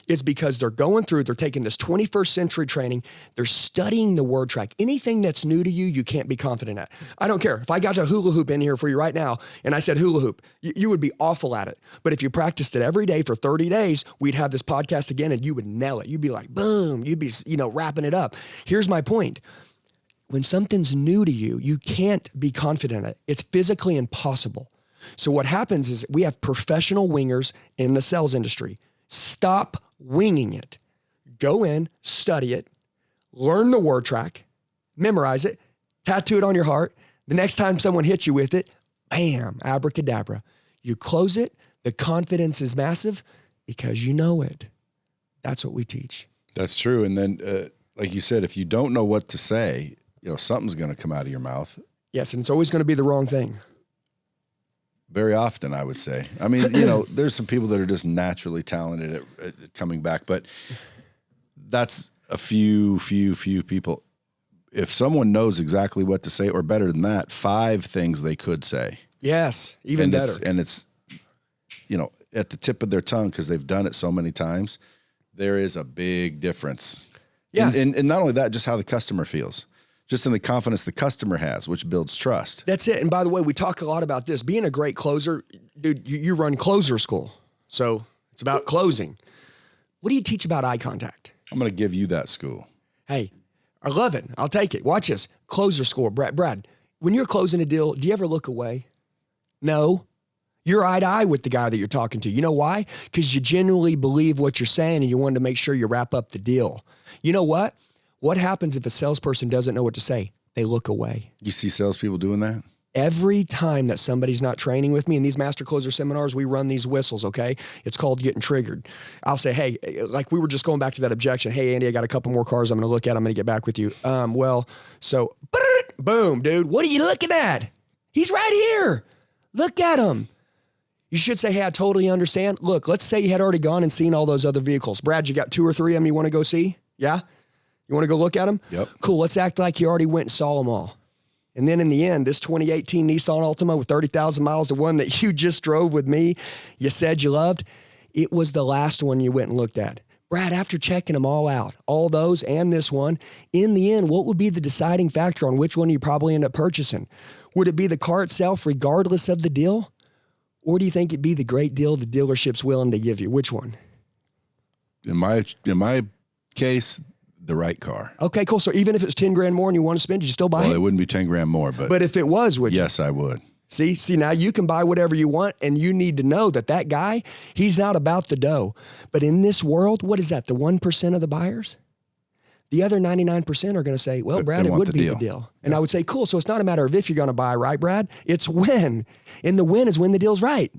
is because they're taking this 21st century training. They're studying the word track. Anything that's new to you, you can't be confident at. I don't care. If I got a hula hoop in here for you right now and I said hula hoop, you would be awful at it. But if you practiced it every day for 30 days, we'd have this podcast again and you would nail it. You'd be like, boom, you'd be, wrapping it up. Here's my point. When something's new to you, you can't be confident at it. It's physically impossible. So what happens is we have professional wingers in the sales industry. Stop winging it. Go in, study it, learn the word track, memorize it, tattoo it on your heart. The next time someone hits you with it, bam, abracadabra. You close it. The confidence is massive because you know it. That's what we teach. That's true. And then, like you said, if you don't know what to say, something's going to come out of your mouth. Yes, and it's always going to be the wrong thing. Very often, I would say. I mean, there's some people that are just naturally talented at coming back, but that's a few people. If someone knows exactly what to say, or better than that, 5 things they could say. Even better. It's at the tip of their tongue because they've done it so many times. There is a big difference. Yeah. And not only that, just how the customer feels. Just in the confidence the customer has, which builds trust. That's it. And by the way, we talk a lot about this. Being a great closer, dude, you run closer school. So it's about closing. What do you teach about eye contact? I'm going to give you that school. Hey, I love it. I'll take it. Watch this. Closer school. Brad, when you're closing a deal, do you ever look away? No. You're eye to eye with the guy that you're talking to. You know why? Because you genuinely believe what you're saying and you want to make sure you wrap up the deal. You know what? What happens if a salesperson doesn't know what to say? They look away. You see salespeople doing that? Every time that somebody's not training with me in these master closer seminars, we run these whistles, okay? It's called getting triggered. I'll say, hey, like we were just going back to that objection. Hey, Andy, I got a couple more cars I'm going to look at. I'm going to get back with you. So boom, dude, what are you looking at? He's right here. Look at him. You should say, hey, I totally understand. Look, let's say you had already gone and seen all those other vehicles. Brad, you got 2 or 3 of them you want to go see? Yeah? You want to go look at them? Yep. Cool. Let's act like you already went and saw them all. And then in the end, this 2018 Nissan Altima with 30,000 miles, the one that you just drove with me, you said you loved, it was the last one you went and looked at. Brad, after checking them all out, all those and this one, in the end, what would be the deciding factor on which one you probably end up purchasing? Would it be the car itself regardless of the deal? Or do you think it'd be the great deal the dealership's willing to give you? Which one? In my case, the right car. Okay, cool. So even if it's 10 grand more and you want to spend, you still buy it? Well, it wouldn't be 10 grand more, but if it was, would you? Yes, I would. See, now you can buy whatever you want, and you need to know that guy, he's not about the dough. But in this world, what is that? The 1% of the buyers? The other 99% are going to say, well, Brad, it would be the deal. And I would say, cool. So it's not a matter of if you're going to buy, right, Brad? It's when. And the win is when the deal's right?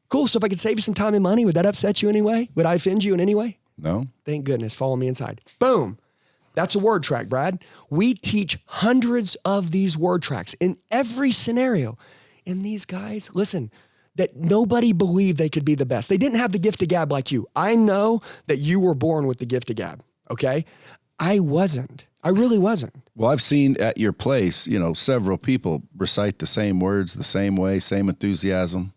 Cool. So if I could save you some time and money, would that upset you anyway? Would I offend you in any way? No. Thank goodness. Follow me inside. Boom. That's a word track, Brad. We teach hundreds of these word tracks in every scenario. And these guys, listen, that nobody believed they could be the best. They didn't have the gift of gab like you. I know that you were born with the gift of gab. Okay. I wasn't. I really wasn't. Well, I've seen at your place, several people recite the same words the same way, same enthusiasm.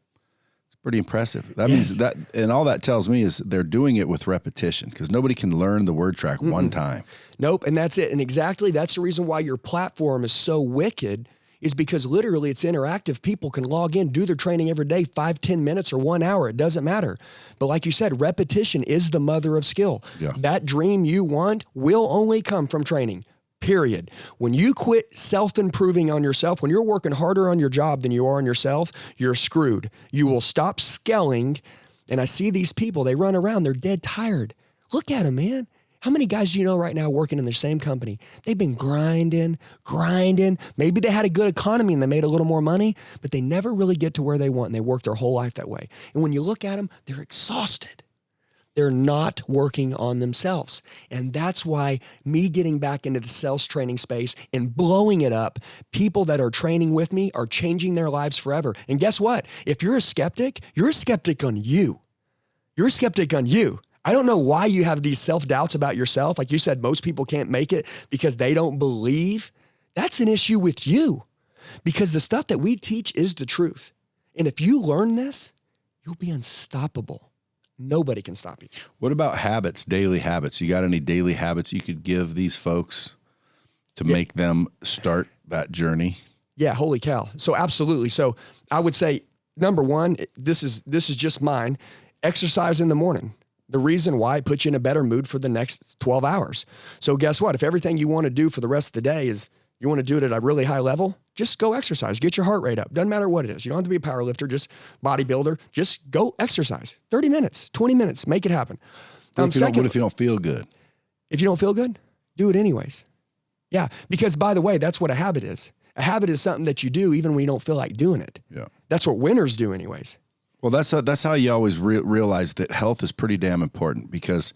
It's pretty impressive. That means that, and all that tells me is they're doing it with repetition because nobody can learn the word track one time. Nope. And that's it. And exactly that's the reason why your platform is so wicked is because literally it's interactive. People can log in, do their training every day, 5-10 minutes or 1 hour. It doesn't matter. But like you said, repetition is the mother of skill. Yeah. That dream you want will only come from training, period. When you quit self-improving on yourself, when you're working harder on your job than you are on yourself, you're screwed. You will stop scaling. And I see these people, they run around, they're dead tired. Look at them, man. How many guys do you know right now working in the same company? They've been grinding. Maybe they had a good economy and they made a little more money, but they never really get to where they want, and they work their whole life that way. And when you look at them, they're exhausted. They're not working on themselves. And that's why me getting back into the sales training space and blowing it up, people that are training with me are changing their lives forever. And guess what? If you're a skeptic on you. You're a skeptic on you. I don't know why you have these self-doubts about yourself. Like you said, most people can't make it because they don't believe. That's an issue with you, because the stuff that we teach is the truth. And if you learn this, you'll be unstoppable. Nobody can stop you. What about habits, daily habits? You got any daily habits you could give these folks to make them start that journey? Yeah, holy cow. So absolutely. So I would say, number one, this is just mine. Exercise in the morning. The reason why it puts you in a better mood for the next 12 hours. So guess what? If everything you want to do for the rest of the day is you want to do it at a really high level, just go exercise. Get your heart rate up. Doesn't matter what it is. You don't have to be a power lifter, just bodybuilder. Just go exercise. 30 minutes, 20 minutes, make it happen. What if you don't feel good? If you don't feel good, do it anyways. Yeah, because by the way, that's what a habit is. A habit is something that you do even when you don't feel like doing it. Yeah. That's what winners do anyways. Well, that's how you always realize that health is pretty damn important, because,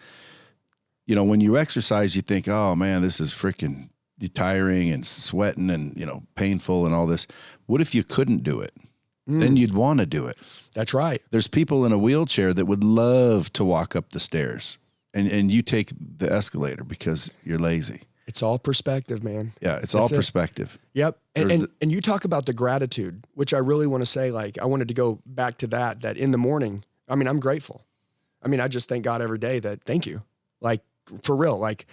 you know, when you exercise, you think, oh man, this is freaking tiring and sweating and, you know, painful and all this. What if you couldn't do it? Then you'd want to do it. That's right. There's people in a wheelchair that would love to walk up the stairs, and you take the escalator because you're lazy. It's all perspective, man. Yeah, it's all perspective. Yep. And you talk about the gratitude, which I really want to say, like, I wanted to go back to that in the morning, I mean, I'm grateful. I mean, I just thank God every day that thank you. Like, for real, like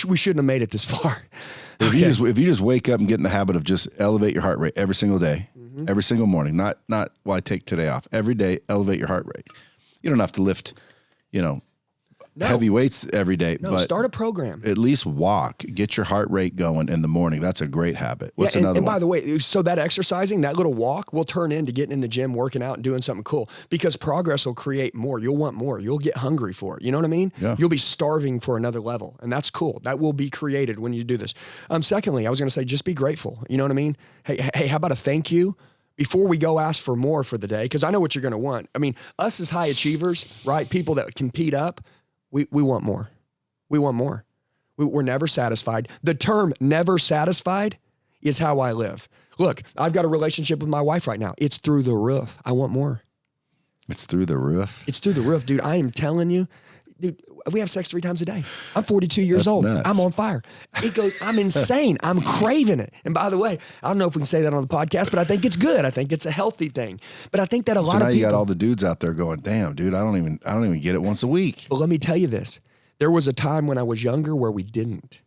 we shouldn't have made it this far. If you just wake up and get in the habit of just elevate your heart rate every single day, every single morning, not well, I take today off. Every day, elevate your heart rate. You don't have to lift, you know, heavy weights every day, but start a program. At least walk, get your heart rate going in the morning. That's a great habit. What's another one? And by the way, so that exercising, that little walk will turn into getting in the gym, working out and doing something cool, because progress will create more. You'll want more. You'll get hungry for it. You know what I mean? Yeah. You'll be starving for another level, and that's cool. That will be created when you do this. Secondly, I was going to say, just be grateful. You know what I mean? Hey, how about a thank you? Before we go ask for more for the day, because I know what you're going to want. I mean, us as high achievers, right? People that compete up, we want more. We want more. We're never satisfied. The term never satisfied is how I live. Look, I've got a relationship with my wife right now. It's through the roof. I want more. It's through the roof? It's through the roof, dude. I am telling you, dude, we have sex 3 times a day. I'm 42 years old. Nuts. I'm on fire. I'm insane. I'm craving it. And by the way, I don't know if we can say that on the podcast, but I think it's good. I think it's a healthy thing. But I think that a lot of people. So now you got all the dudes out there going, damn, dude, I don't even get it once a week. But let me tell you this. There was a time when I was younger where we didn't.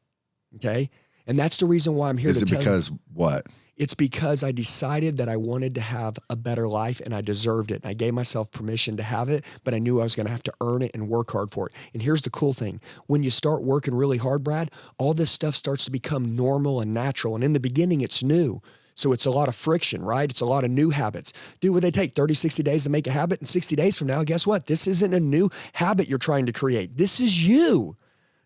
Okay? And that's the reason why I'm here to tell you. Is it because what? It's because I decided that I wanted to have a better life and I deserved it. And I gave myself permission to have it, but I knew I was going to have to earn it and work hard for it. And here's the cool thing. When you start working really hard, Brad, all this stuff starts to become normal and natural. And in the beginning, it's new. So it's a lot of friction, right? It's a lot of new habits. Dude, would they take 30, 60 days to make a habit? And 60 days from now, guess what? This isn't a new habit you're trying to create. This is you.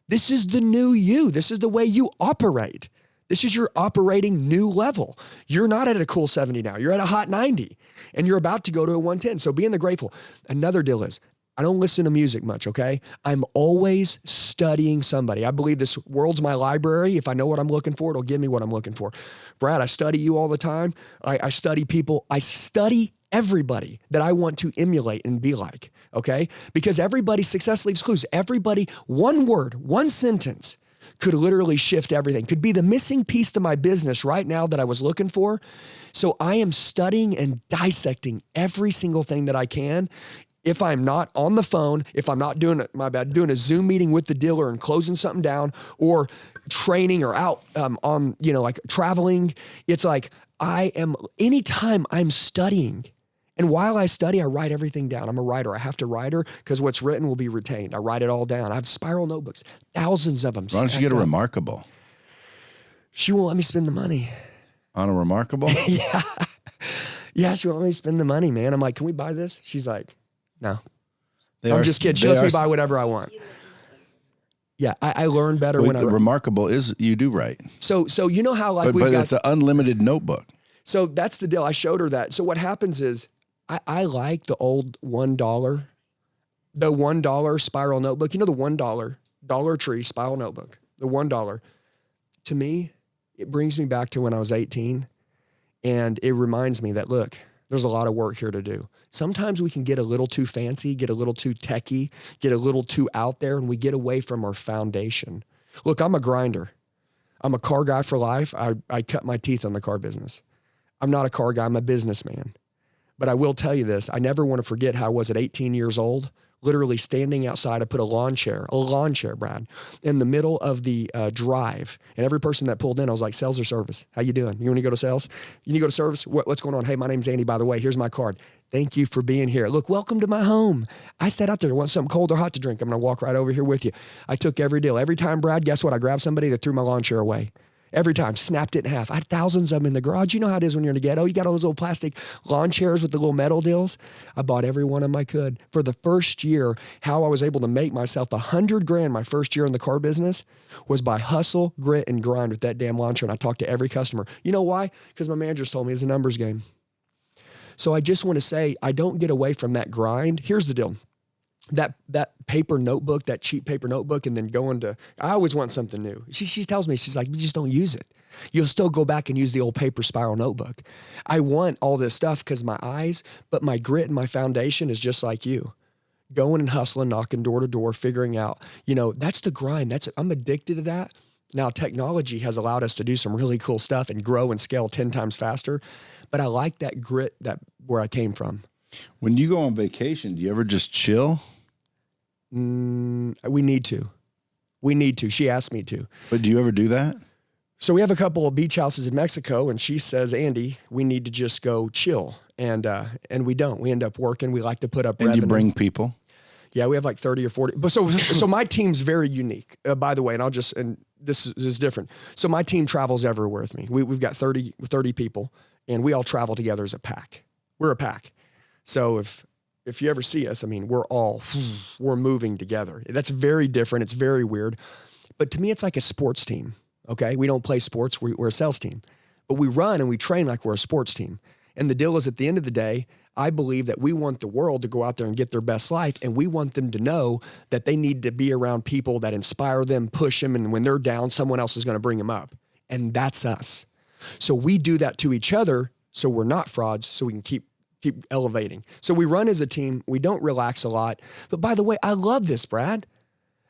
This is the new you. This is the way you operate. This is your operating new level. You're not at a cool 70 now. You're at a hot 90, and you're about to go to a 110. So being the grateful. Another deal is, I don't listen to music much, okay? I'm always studying somebody. I believe this world's my library. If I know what I'm looking for, it'll give me what I'm looking for. Brad, I study you all the time. I study people. I study everybody that I want to emulate and be like, okay? Because everybody's success leaves clues. Everybody, one word, one sentence could literally shift everything, could be the missing piece to my business right now that I was looking for. So I am studying and dissecting every single thing that I can. If I'm not on the phone, if I'm not doing a Zoom meeting with the dealer and closing something down, or training or out like traveling, it's like anytime I'm studying, and while I study, I write everything down. I'm a writer. I have to write her because what's written will be retained. I write it all down. I have spiral notebooks, thousands of them. Why don't you get a up. Remarkable? She won't let me spend the money. On a Remarkable? Yeah. Yeah, she won't let me spend the money, man. I'm like, can we buy this? She's like, no. I'm just kidding. She lets me buy whatever I want. Yeah, I learn better when I write. Remarkable is you do right. So you know how like but it's an unlimited notebook. So that's the deal. I showed her that. So what happens is I like the old $1, the $1 spiral notebook. You know the $1 Dollar Tree spiral notebook, the $1. To me, it brings me back to when I was 18, and it reminds me that, look, there's a lot of work here to do. Sometimes we can get a little too fancy, get a little too techie, get a little too out there, and we get away from our foundation. Look, I'm a grinder. I'm a car guy for life. I cut my teeth on the car business. I'm not a car guy. I'm a businessman. But I will tell you this. I never want to forget how I was at 18 years old, literally standing outside. I put a lawn chair, Brad, in the middle of the drive. And every person that pulled in, I was like, sales or service? How you doing? You want to go to sales? You need to go to service? What's going on? Hey, my name's Andy, by the way. Here's my card. Thank you for being here. Look, welcome to my home. I sat out there. Want something cold or hot to drink? I'm going to walk right over here with you. I took every deal. Every time, Brad, guess what? I grabbed somebody that threw my lawn chair away. Every time, snapped it in half. I had thousands of them in the garage. You know how it is when you're in the ghetto. You got all those little plastic lawn chairs with the little metal deals. I bought every one of them I could. For the first year, how I was able to make myself $100,000 my first year in the car business was by hustle, grit, and grind with that damn lawn chair. And I talked to every customer. You know why? Because my manager told me it's a numbers game. So I just want to say, I don't get away from that grind. Here's the deal. That paper notebook, that cheap paper notebook, and then going to, I always want something new. She tells me, she's like, you just don't use it. You'll still go back and use the old paper spiral notebook. I want all this stuff because my eyes, but my grit and my foundation is just like you. Going and hustling, knocking door to door, figuring out, that's the grind. I'm addicted to that. Now, technology has allowed us to do some really cool stuff and grow and scale 10 times faster. But I like that grit where I came from. When you go on vacation, do you ever just chill? We need to. She asked me to. But do you ever do that? So we have a couple of beach houses in Mexico, and she says, Andy, we need to just go chill. And we don't. We end up working. We like to put up revenue. And you bring people? Yeah, we have like 30 or 40. But so my team's very unique, by the way, and this is different. So my team travels everywhere with me. We've got 30 people, and we all travel together as a pack. We're a pack. So if you ever see us, we're moving together. That's very different. It's very weird. But to me, it's like a sports team, okay? We don't play sports. We're a sales team. But we run and we train like we're a sports team. And the deal is, at the end of the day, I believe that we want the world to go out there and get their best life, and we want them to know that they need to be around people that inspire them, push them, and when they're down, someone else is going to bring them up. And that's us. So we do that to each other so we're not frauds, so we can keep elevating. So we run as a team. We don't relax a lot. But by the way, I love this, Brad.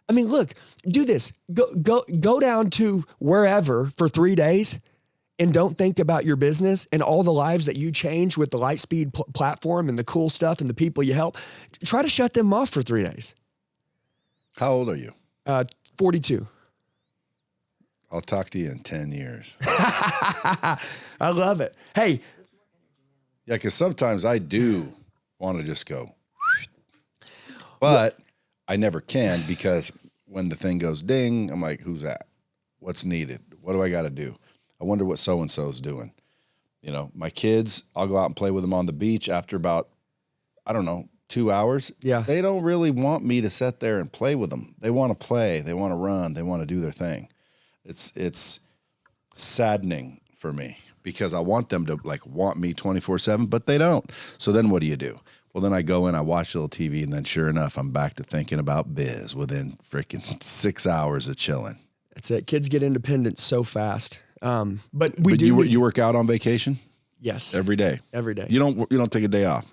Look, do this. Go down to wherever for 3 days and don't think about your business and all the lives that you change with the Lightspeed platform and the cool stuff and the people you help. Try to shut them off for 3 days. How old are you? 42. I'll talk to you in 10 years. I love it. Hey. Yeah, because sometimes I do want to just go. But I never can, because when the thing goes ding, I'm like, who's that? What's needed? What do I got to do? I wonder what so-and-so's doing. My kids, I'll go out and play with them on the beach after about, 2 hours. Yeah. They don't really want me to sit there and play with them. They want to play. They want to run. They want to do their thing. It's saddening for me, because I want them to want me 24/7, but they don't. So then what do? Well, then I go in, I watch a little TV, and then sure enough, I'm back to thinking about biz within freaking 6 hours of chilling. That's it. Kids get independent so fast. But you work out on vacation? Yes. Every day. Every day. You don't take a day off?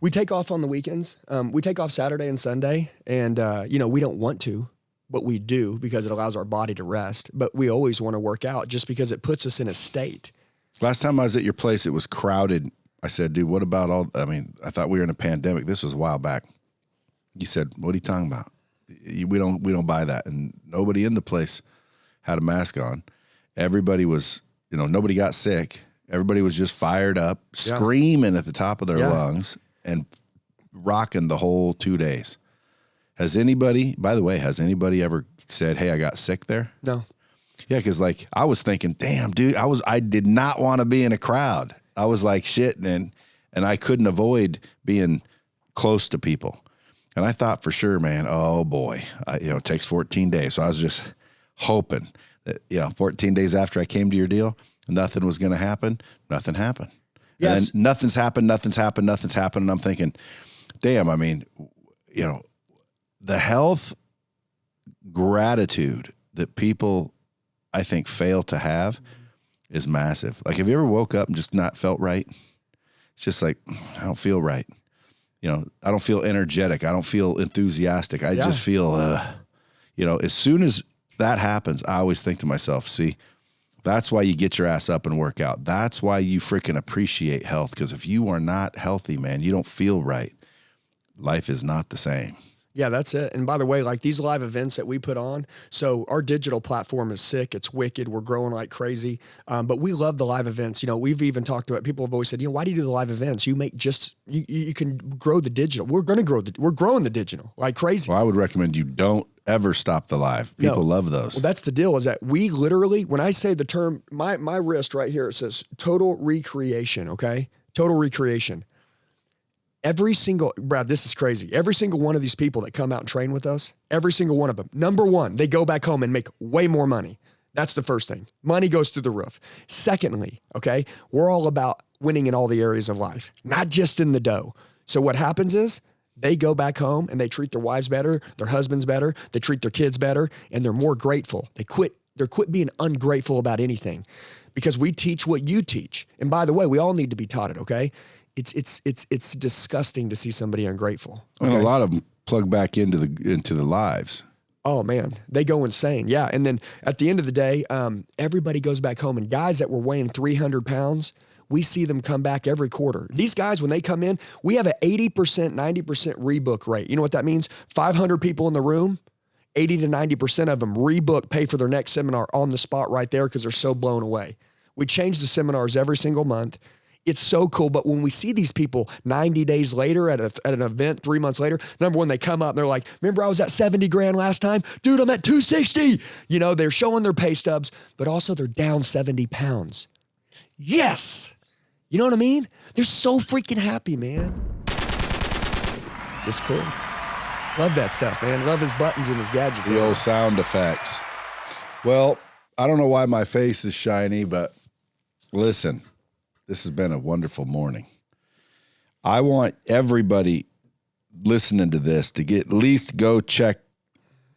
We take off on the weekends. We take off Saturday and Sunday, and we don't want to, but we do because it allows our body to rest. But we always want to work out just because it puts us in a state. Last time I was at your place, it was crowded. I said, dude, what about I thought we were in a pandemic. This was a while back. You said, what are you talking about? We don't buy that. And nobody in the place had a mask on. Everybody was, nobody got sick. Everybody was just fired up, screaming at the top of their lungs and rocking the whole 2 days. Has anybody ever said, hey, I got sick there? No. Yeah, because like I was thinking, damn, dude, I did not want to be in a crowd. I was like shit, and I couldn't avoid being close to people. And I thought for sure, man, oh boy, it takes 14 days. So I was just hoping that, 14 days after I came to your deal, nothing was going to happen. Nothing happened. Yes. And nothing's happened. And I'm thinking, damn, I mean, the health gratitude that people, I think, fail to have is massive. Like, have you ever woke up and just not felt right? It's just like, I don't feel right. I don't feel energetic. I don't feel enthusiastic. I just feel, as soon as that happens, I always think to myself, see, that's why you get your ass up and work out. That's why you freaking appreciate health. Because if you are not healthy, man, you don't feel right. Life is not the same. Yeah, that's it. And by the way, like these live events that we put on, so our digital platform is sick. It's wicked. We're growing like crazy. But we love the live events. We've even talked about, people have always said, why do you do the live events? You can grow the digital. We're growing the digital like crazy. Well, I would recommend you don't ever stop the live. People love those. Well, that's the deal, is that we literally, when I say the term, my wrist right here, it says total recreation. Okay. Total recreation. Brad, this is crazy. Every single one of these people that come out and train with us, every single one of them, number one, they go back home and make way more money. That's the first thing. Money goes through the roof. Secondly, okay, we're all about winning in all the areas of life, not just in the dough. So what happens is they go back home and they treat their wives better, their husbands better, they treat their kids better, and they're more grateful. They quit being ungrateful about anything because we teach what you teach. And by the way, we all need to be taught it, okay? It's disgusting to see somebody ungrateful. Okay? And a lot of them plug back into the lives. Oh man, they go insane. Yeah. And then at the end of the day, everybody goes back home, and guys that were weighing 300 pounds, we see them come back every quarter. These guys, when they come in, we have an 80%, 90% rebook rate. You know what that means? 500 people in the room, 80 to 90% of them rebook, pay for their next seminar on the spot right there because they're so blown away. We change the seminars every single month. It's so cool. But when we see these people 90 days later at an event, 3 months later, number one, they come up and they're like, remember I was at 70 grand last time? Dude, I'm at 260. They're showing their pay stubs, but also they're down 70 pounds. Yes. You know what I mean? They're so freaking happy, man. Just cool. Love that stuff, man. Love his buttons and his gadgets. The old sound effects. Well, I don't know why my face is shiny, but listen. This has been a wonderful morning. I want everybody listening to this to at least go check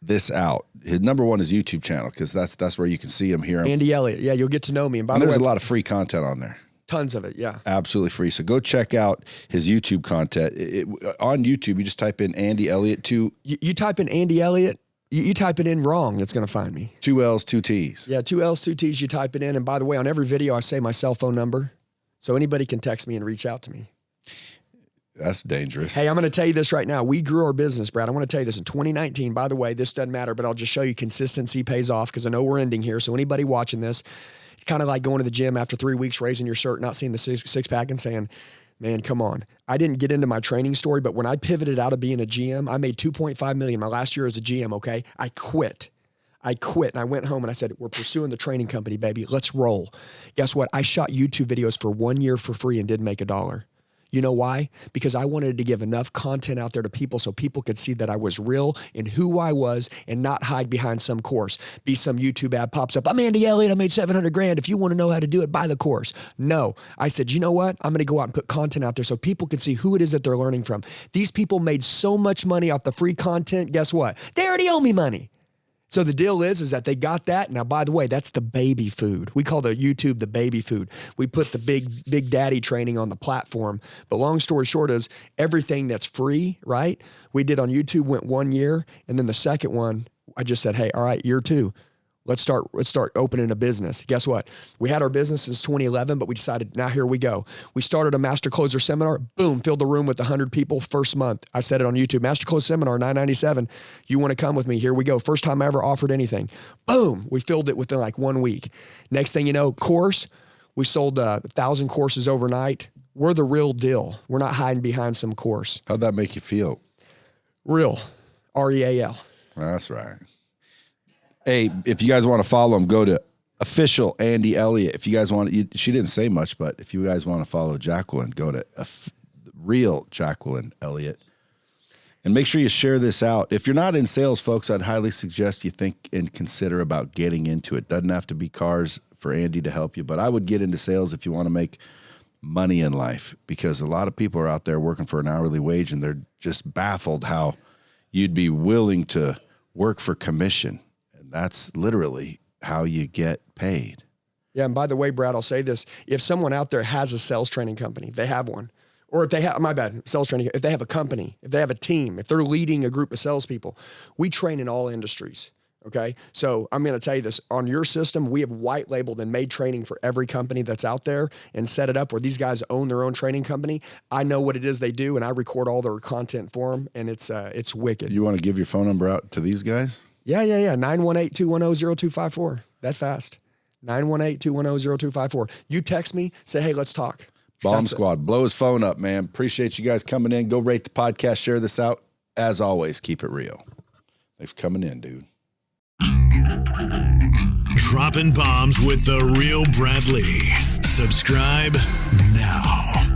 this out. His number one is YouTube channel, because that's where you can see him, hear him. Andy Elliott. Yeah, you'll get to know me. And there's a lot of free content on there. Tons of it, yeah. Absolutely free. So go check out his YouTube content. On YouTube, you just type in Andy Elliott. You type in Andy Elliott. You type it in wrong, it's going to find me. 2 L's, 2 T's. Yeah, 2 L's, 2 T's, you type it in. And by the way, on every video, I say my cell phone number. So anybody can text me and reach out to me. That's dangerous. Hey, I'm going to tell you this right now. We grew our business, Brad. I want to tell you this in 2019. By the way, this doesn't matter, but I'll just show you consistency pays off, because I know we're ending here. So anybody watching this, it's kind of like going to the gym after 3 weeks, raising your shirt, not seeing the six pack and saying, man, come on. I didn't get into my training story, but when I pivoted out of being a GM, I made $2.5 million my last year as a GM, okay? I quit and I went home and I said, we're pursuing the training company, baby. Let's roll. Guess what? I shot YouTube videos for 1 year for free and didn't make $1. You know why? Because I wanted to give enough content out there to people so people could see that I was real in who I was and not hide behind some course. Be some YouTube ad pops up. I'm Andy Elliott. I made 700 grand. If you want to know how to do it, buy the course. No. I said, you know what? I'm going to go out and put content out there so people can see who it is that they're learning from. These people made so much money off the free content. Guess what? They already owe me money. So the deal is that they got that. Now, by the way, that's the baby food. We call the YouTube the baby food. We put the big daddy training on the platform. But long story short is everything that's free, right? We did on YouTube, went 1 year. And then the second one, I just said, hey, all right, year 2. Let's start opening a business. Guess what? We had our business since 2011, but we decided, now here we go. We started a Master Closer seminar. Boom, filled the room with 100 people first month. I said it on YouTube. Master Closer seminar, $997. You want to come with me? Here we go. First time I ever offered anything. Boom, we filled it within like 1 week. Next thing you know, course, We sold 1,000 courses overnight. We're the real deal. We're not hiding behind some course. How'd that make you feel? Real. REAL. That's right. Hey, if you guys want to follow him, go to official Andy Elliott. If you guys want, she didn't say much, but if you guys want to follow Jaqueline, go to real Jaqueline Elliott. And make sure you share this out. If you're not in sales, folks, I'd highly suggest you think and consider about getting into it. Doesn't have to be cars for Andy to help you, but I would get into sales if you want to make money in life, because a lot of people are out there working for an hourly wage and they're just baffled how you'd be willing to work for commission. And that's literally how you get paid. Yeah. And by the way, Brad, I'll say this. If someone out there has a sales training company, they have one, or if they have, sales training, if they have a company, if they have a team, if they're leading a group of salespeople, we train in all industries. Okay. So I'm going to tell you this, on your system, we have white labeled and made training for every company that's out there and set it up where these guys own their own training company. I know what it is they do, and I record all their content for them, and it's wicked. You want to give your phone number out to these guys? Yeah. 918-210-0254. That fast. 918-210-0254. You text me, say, hey, let's talk. Bomb Squad, blow his phone up, man. Appreciate you guys coming in. Go rate the podcast, share this out. As always, keep it real. Thanks for coming in, dude. Dropping bombs with the real Bradley. Subscribe now.